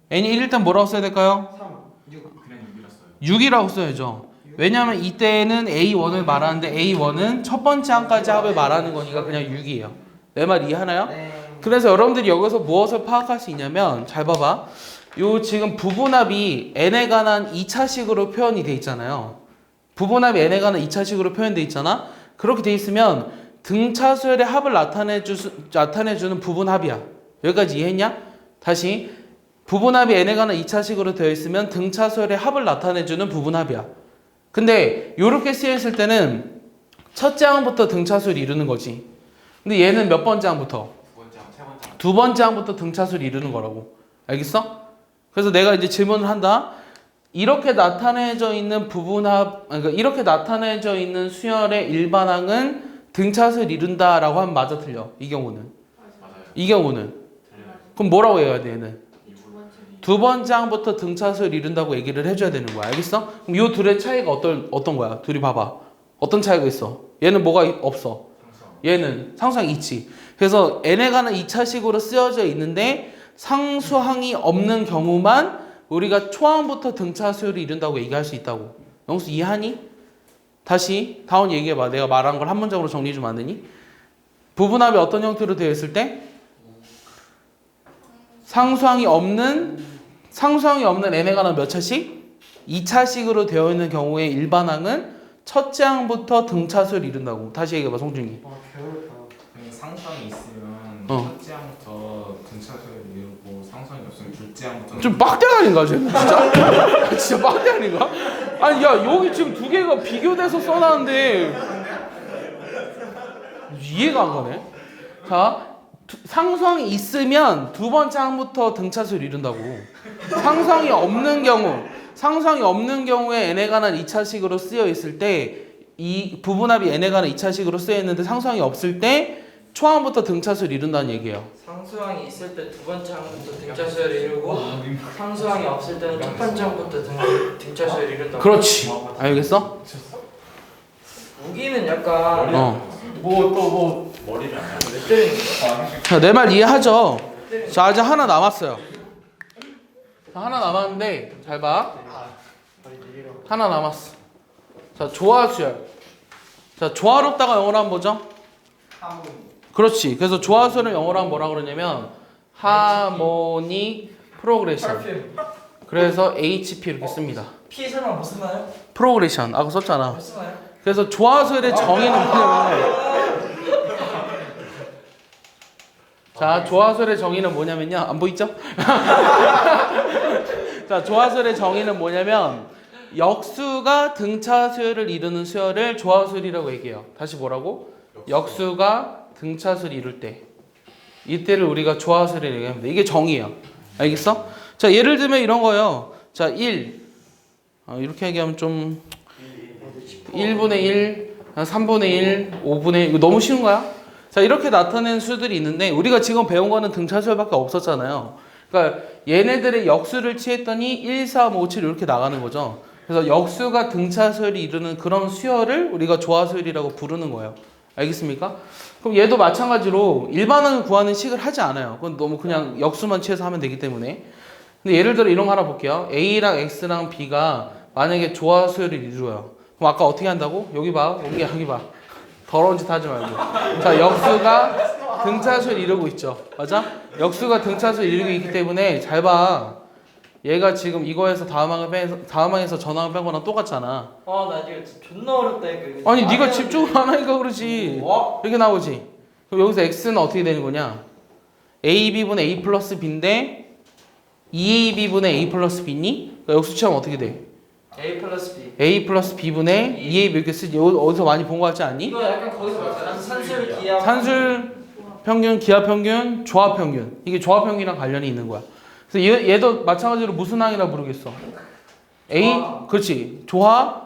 n이 1일 때는 뭐라고 써야 될까요? 3, 6. 그냥 6이라 써요. 6이라고 써야죠. 왜냐면 이때는 A1을 말하는데 A1은 첫 번째 항까지 합을 말하는 거니까 그냥 6이에요. 내 말 이해하나요? 네. 그래서 여러분들이 여기서 무엇을 파악할 수 있냐면 잘 봐봐. 요 지금 부분합이 n에 관한 2차식으로 표현이 돼 있잖아요. 부분합이 n에 관한 2차식으로 표현돼 있잖아. 그렇게 돼 있으면 등차수열의 합을 나타내주는 부분합이야. 여기까지 이해했냐? 다시 부분합이 n에 관한 2차식으로 되어 있으면 등차수열의 합을 나타내주는 부분합이야. 근데 이렇게 쓰여있을 때는 첫째 항부터 등차수를 이루는 거지. 근데 얘는 몇 번째 항부터? 두 번째 항, 세 번째 항. 두 번째 항부터 등차수를 이루는 거라고. 알겠어? 그래서 내가 이제 질문을 한다. 이렇게 나타내져 있는 부분합, 그러니까 이렇게 나타내져 있는 수열의 일반항은 등차수를 이룬다라고 하면 맞아 틀려. 이 경우는. 맞아요. 이 경우는. 틀려요. 그럼 뭐라고 해야 돼 얘는? 이 두 번째 항부터 등차수를 이룬다고 얘기를 해줘야 되는 거야. 알겠어? 그럼 이 둘의 차이가 어떤 거야? 둘이 봐봐. 어떤 차이가 있어? 얘는 뭐가 없어? 상상. 얘는 상수항이 있지. 그래서 n에 관한 2차식으로 쓰여져 있는데 상수항이 없는 경우만 우리가 초항부터 등차수열을 이룬다고 얘기할 수 있다고. 영수 이해하니? 다시 다운 얘기해봐. 내가 말한 걸 한 문장으로 정리해 주면 안 되니? 부분합이 어떤 형태로 되어 있을 때? 상수항이 없는 n에 관한 몇 차식? 2차식으로 되어 있는 경우에 일반항은 첫째 항부터 등차수열을 이룬다고. 다시 얘기해봐 송중기. 배울까. 상상이 있으면 어. 첫째 항부터 등차수를 이루고 상상이 없으면 둘째 항부터 좀 빡대 아닌가 쟤 진짜? 진짜 빡대 아닌가? 아니 야 여기 지금 두 개가 비교돼서 써놨는데 이해가 안 가네. 자 상수항이 있으면 두 번째 항부터 등차수를 이룬다고. 상수항이 없는 경우에 n에 관한 2차식으로 쓰여 있을 때 이 부분합이 n에 관한 2차식으로 쓰여 있는데 상수항이 없을 때 초항부터 등차수를 이룬다는 얘기예요. 상수항이 있을 때 두 번째 항부터 등차수열을 이루고 상수항이 없을 때는 첫 번째 항부터 등차수열을 이룬다고. 그렇지. 알겠어? 우기는 약간 머리를 안 하는데. 왜 때리는 거야? 자, 내 말 이해하죠? 자, 아직 하나 남았어요. 자, 하나 남았는데 잘 봐. 하나 남았어. 자, 조화수열. 자, 조화롭다가 영어로 하면 뭐죠? 그렇지. 그래서 조화수열을 영어로 하면 뭐라 그러냐면 하모니 프로그레션. 그래서 HP 이렇게 씁니다. P 설마 못 쓰나요? 프로그레션. 아까 썼잖아. 못 쓰나요? 그래서 조화수열의 정의는 뭐냐면 자, 조화수열의 정의는 뭐냐면요. 안 보이죠? 자, 조화수열의 정의는 뭐냐면 역수가 등차수열을 이루는 수열을 조화수열이라고 얘기해요. 다시 뭐라고? 역수가 등차수를 이룰 때. 이때를 우리가 조화수열이라고 얘기합니다. 이게 정의예요. 알겠어? 자, 예를 들면 이런 거예요. 자, 1. 이렇게 얘기하면 좀 1분의 1, 3분의 1, 5분의 1. 이거 너무 쉬운 거야? 자, 이렇게 나타낸 수들이 있는데 우리가 지금 배운 거는 등차수열밖에 없었잖아요. 그러니까 얘네들의 역수를 취했더니 1, 3, 5, 7 이렇게 나가는 거죠. 그래서 역수가 등차수열을 이루는 그런 수열을 우리가 조화수열이라고 부르는 거예요. 알겠습니까? 그럼 얘도 마찬가지로 일반항을 구하는 식을 하지 않아요. 그건 너무 그냥 역수만 취해서 하면 되기 때문에. 근데 예를 들어 이런 거 하나 볼게요. A랑 X랑 B가 만약에 조화수열을 이루어요. 그럼 아까 어떻게 한다고? 여기 봐. 여기 봐. 더러운 짓 하지 말고. 자, 역수가 등차수를 이루고 있죠. 맞아? 역수가 등차수를 이루고 있기 때문에 잘 봐. 얘가 지금 이거에서 다음항에서 전항을 뺀 거랑 똑같잖아. 나 이거 진짜 존나 어렵다 이거. 아니 네가 집중을 안 하니까 그러지. 뭐? 이렇게 나오지. 그럼 여기서 x는 어떻게 되는 거냐? ab분의 a 플러스 b인데 2ab분의 a 플러스 b니? 그러니까 역수 취하면 어떻게 돼? A 플러스 B. a 플러스 b분의 2ab 이렇게 쓰지. 어디서 많이 본 거 같지 않니? 이거 약간 거기서 봤잖아. 산술 기하. 산술 평균, 기하 평균, 조합 평균. 이게 조합 평균이랑 관련이 있는 거야. 그래서 얘도 마찬가지로 무슨 항이라 부르겠어? A? 조화. 그렇지. 조화,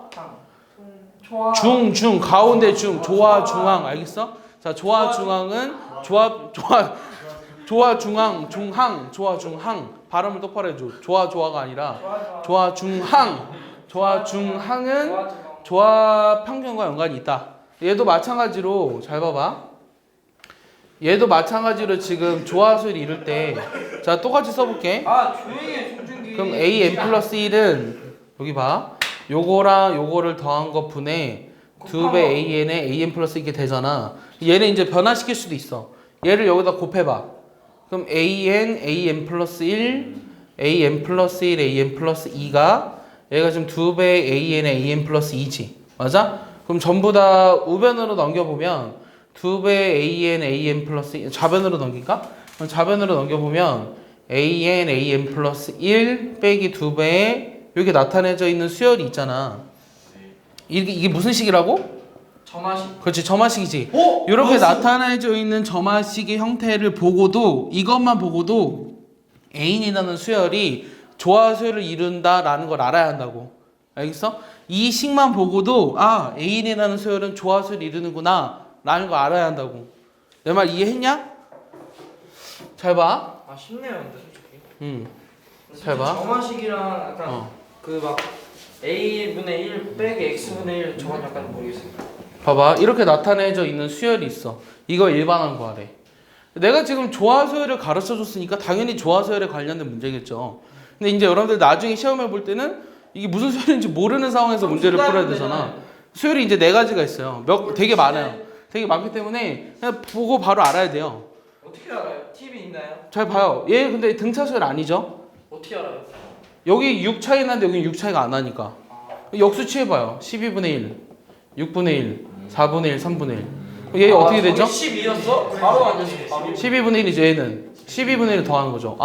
초화. 중, 가운데 중, 조화, 중항. 알겠어? 자, 조화 중앙은 조화 중앙 중항 조화 중항 발음을 똑바로 해줘. 조화가 아니라 조화 중항. 조화 중항은 조화 평균과 연관이 있다. 얘도 마찬가지로 잘 봐봐. 얘도 마찬가지로 지금 조화수를 이룰 때 자 똑같이 써볼게. 아 조용히 해 송중기. 그럼 AN 플러스 1은 여기 봐. 요거랑 요거를 더한 것 분의 2배 AN에 AN 플러스 이게 되잖아. 얘를 이제 변화시킬 수도 있어. 얘를 여기다 곱해봐. 그럼 AN 플러스 1, AN 플러스 1, AN 플러스 2가 얘가 지금 2배 AN에 AN 플러스 2지. 맞아? 그럼 전부 다 우변으로 넘겨보면 2배 AN 플러스 2, 좌변으로 넘길까? 그럼 좌변으로 넘겨보면 AN 플러스 1 빼기 2배에 이렇게 나타내져 있는 수열이 있잖아. 이게 무슨 식이라고? 점화식. 그렇지, 점화식이지. 오! 이렇게 나타내져 있는 점화식의 형태를 보고도 이것만 보고도 N이라는 수열이 조화 수열을 이룬다라는 걸 알아야 한다고. 알겠어? 이 식만 보고도 아 N이라는 수열은 조화 수열을 이루는구나 라는 걸 알아야 한다고. 내 말 이해했냐? 잘 봐. 아 쉽네요 근데 솔직히. 잘 봐. 점화식이랑 약간 어. 그 막 a분의 1 빼기 x분의 1 저건 약간 모르겠어요. 봐봐. 이렇게 나타내져 있는 수열이 있어. 이거 일반한 거래. 내가 지금 조화 수열을 가르쳐 줬으니까 당연히 조화 수열에 관련된 문제겠죠. 근데 이제 여러분들 나중에 시험에 볼 때는 이게 무슨 수열인지 모르는 상황에서 문제를 풀어야 되잖아. 수열이 이제 4가지가 있어요. 되게 많아요. 되게 많기 때문에 그냥 보고 바로 알아야 돼요. 어떻게 알아요? 팁이 있나요? 잘 봐요. 얘 근데 등차 수열 아니죠? 어떻게 알아요? 여기 6 차이 나는데 여기 6 차이가 안 나니까. 역수 취해봐요. 12분의 1, 6분의 1, 4분의 1, 3분의 1. 얘 어떻게 되죠? 12였어? 바로 앉았어. 12분의 1이죠. 얘는 12분의 1을 더하는 거죠.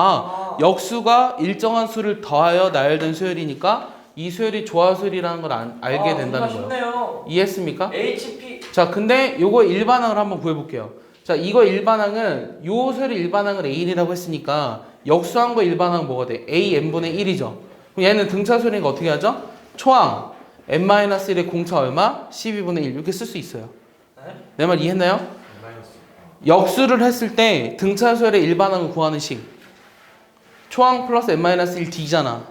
역수가 일정한 수를 더하여 나열된 수열이니까 이 수열이 조화수열이라는 걸 알게 된다는 거예요. 쉽네요. 이해했습니까? HP. 자, 근데 요거 일반항을 한번 구해볼게요. 자, 이거 일반항은 요 수열의 일반항을 A이라고 했으니까 역수한 거 일반항 뭐가 돼? AN분의 1이죠. 그럼 얘는 등차 수열이니까 어떻게 하죠? 초항 n-1의 공차 얼마? 12분의 1 이렇게 쓸 수 있어요. 네? 내 말 이해했나요? 역수를 했을 때 등차 수열의 일반항을 구하는 식. 초항 플러스 n-1d잖아.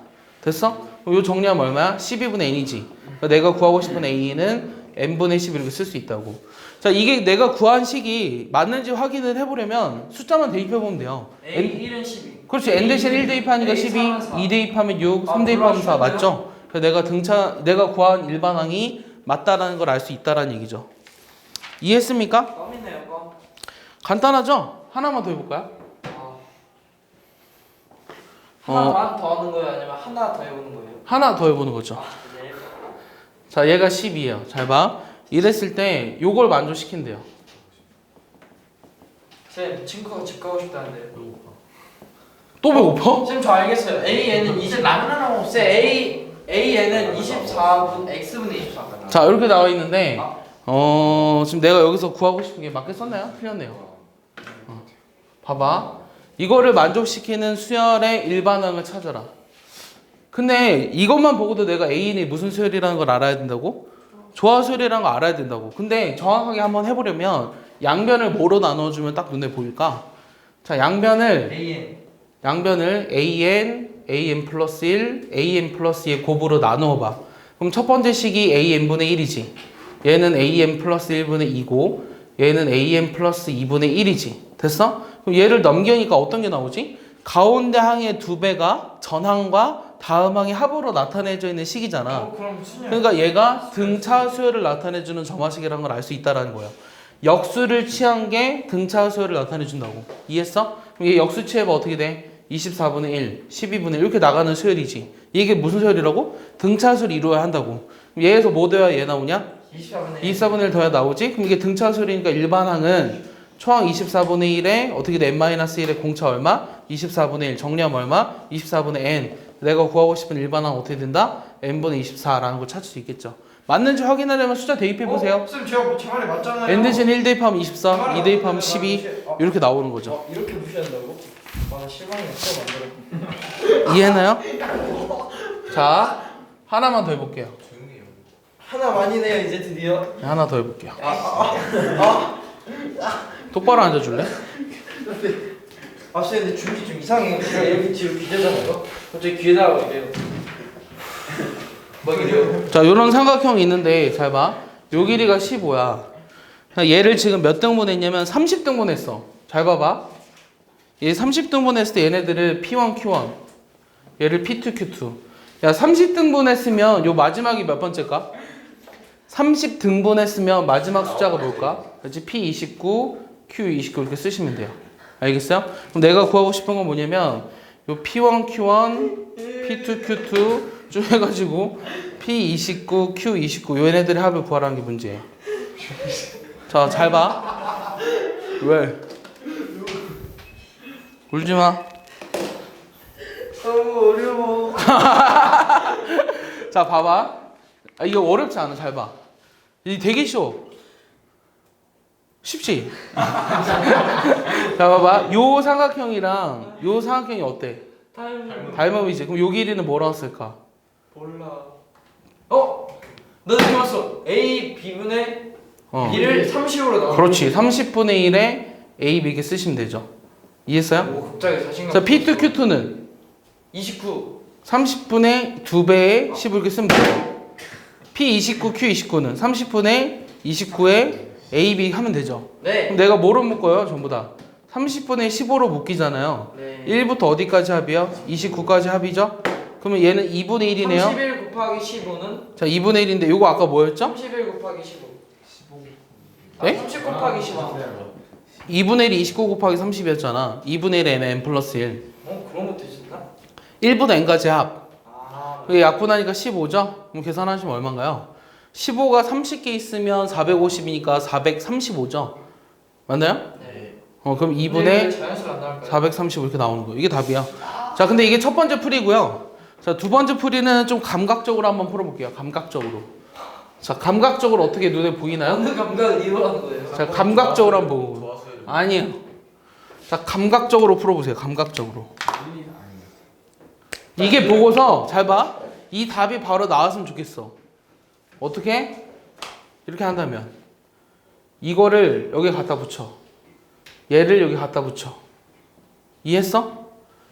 됐어? 그럼 요 정리하면 얼마야? 12분의 n이지. 그러니까 내가 구하고 싶은 a는 n분의 10 이렇게 쓸 수 있다고. 자, 이게 내가 구한 식이 맞는지 확인을 해보려면 숫자만 대입해보면 돼요. A1은 12. 그렇지. n 대신 1 대입하니까 12, 2 대입하면 6, 3 대입하면 4 맞죠? 그래서 내가 구한 일반항이 맞다라는 걸 알 수 있다라는 얘기죠. 이해했습니까? 껌이네요 껌. 간단하죠? 하나만 더 해볼까요? 하나만 더 하는 거예요? 아니면 하나 더 해보는 거예요? 하나 더 해보는 거죠. 네. 자, 얘가 10이에요. 잘 봐. 이랬을 때 요걸 만족시킨대요. 쌤 친구가 집 가고 싶다는데요. 또 배고파? 쌤 저 알겠어요. AN은 이제 라면 하나 먹어. 쌤 AN은 24분 x분의 24. 자, 이렇게 나와 있는데 지금 내가 여기서 구하고 싶은 게 맞게 썼나요? 틀렸네요. 봐봐. 이거를 만족시키는 수열의 일반항을 찾아라. 근데 이것만 보고도 내가 A인이 무슨 수열이라는 걸 알아야 된다고? 조화 수열이라는 걸 알아야 된다고. 근데 정확하게 한번 해보려면 양변을 뭐로 나눠주면 딱 눈에 보일까? 자, 양변을 AN 플러스 1, AN 플러스 2의 곱으로 나누어봐. 그럼 첫 번째 식이 AN분의 1이지. 얘는 AN 플러스 1분의 2고 얘는 AN 플러스 2분의 1이지. 됐어? 그럼 얘를 넘기니까 어떤 게 나오지? 가운데 항의 2배가 전항과 다음 항의 합으로 나타내져 있는 식이잖아. 그럼 순열. 그러니까 얘가 등차 수열을 나타내주는 점화식이라는 걸 알 수 있다는 거예요. 역수를 취한 게 등차 수열을 나타내준다고. 이해했어? 그럼 얘 역수 취해봐 어떻게 돼? 24분의 1, 12분의 1 이렇게 나가는 수열이지. 이게 무슨 수열이라고? 등차 수를 이루어야 한다고. 그럼 얘에서 뭐 더해야 얘 나오냐? 24분의 1 더해야 나오지? 그럼 이게 등차 수열이니까 일반항은 초항 24분의 1에 어떻게 돼? n-1의 공차 얼마? 24분의 1 정리하면 얼마? 24분의 n. 내가 구하고 싶은 일반항 어떻게 된다? n분의 24라는 걸 찾을 수 있겠죠. 맞는지 확인하려면 숫자 대입해보세요. 쌤 제가 제 말이 맞잖아요. n 대신 1 대입하면 24, 2 대입하면 12 이렇게 나오는 거죠. 이렇게 무시한다고? 와 실망했어 만들어. 이해했나요? 자, 하나만 더 해볼게요. 조용히 해요. 하나 많이네요 이제 드디어. 하나 더 해볼게요. 똑바로 앉아줄래? 아 근데 준비 좀 이상해. 제가 이렇게 뒤로 기대잖아요. 갑자기 귀에다가 이래요. 막 이래요. 자, 요런 삼각형이 있는데 잘 봐. 요 길이가 15야. 얘를 지금 몇 등분 했냐면 30등분 했어. 잘 봐봐. 얘 30등분 했을 때 얘네들을 P1, Q1. 얘를 P2, Q2. 야, 30등분 했으면 요 마지막이 몇 번째일까? 30등분 했으면 마지막 숫자가 뭘까? 그렇지? P29, Q29 이렇게 쓰시면 돼요. 알겠어요? 그럼 내가 구하고 싶은 건 뭐냐면 요 P1, Q1, P2, Q2 쭉 해가지고 P29, Q29 요 얘네들의 합을 구하라는 게 문제예요. 자, 잘 봐. 왜? 울지 마. 너무 어려워. 자, 봐봐. 아, 이거 어렵지 않아. 잘 봐. 이 되게 쉬워. 쉽지? 자, 봐봐. 요 삼각형이랑 요 삼각형이 어때? 닮음이지. 그럼 요 길이는 뭐라고 쓸까? 몰라. 어? 너 느낌 왔어. A B분의 B를 30으로 나눠. 그렇지. 30분의 1에 A, B 이렇게 쓰시면 되죠. 이해했어요? 오 갑자기 자신감. 자, P2, Q2는 29. 30분의 2배에 10을 이렇게 쓰면 돼요. P29, Q29는 30분의 29에 A, B 하면 되죠. 네. 그럼 내가 뭐로 묶어요? 전부 다 30분의 15로 묶이잖아요. 네. 1부터 어디까지 합이요? 29까지 합이죠? 그러면 얘는 2분의 1이네요. 31 곱하기 15는 자, 2분의 1인데 요거 아까 뭐였죠? 31 곱하기 15. 네? 30 곱하기 15. 2분의 1이 29 곱하기 30이었잖아. 2분의 1에 n 플러스 1. 그런 것도 있었나? 1부터 n까지 합. 아. 그게 약분하니까 15죠? 그럼 계산하시면 얼마인가요? 15가 30개 있으면 450이니까 435죠? 맞나요? 네. 그럼 근데 2분의 왜 자연수로 안 나올까요? 435 이렇게 나오는 거예요. 이게 답이야. 자, 근데 이게 첫 번째 풀이고요. 자, 두 번째 풀이는 좀 감각적으로 한번 풀어볼게요. 감각적으로. 자, 감각적으로 어떻게 눈에 보이나요? 어느 감각을 이용하는 거예요? 자, 감각적으로 한번 보고. 좋았어요. 아니에요. 자, 감각적으로 풀어보세요. 감각적으로. 이게 보고서 잘 봐. 이 답이 바로 나왔으면 좋겠어. 어떻게? 이렇게 한다면 이거를 여기 갖다 붙여. 얘를 여기 갖다 붙여. 이해했어?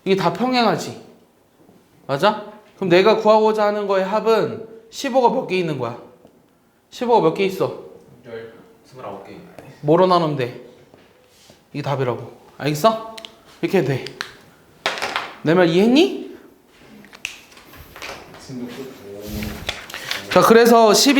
이게 다 평행하지. 맞아? 그럼 내가 구하고자 하는 거의 합은 15가 몇 개 있는 거야? 15가 몇 개 있어? 29개. 뭐로 나누면 돼? 이게 답이라고. 알겠어? 이렇게 돼. 내 말 이해했니? 자, 그래서 12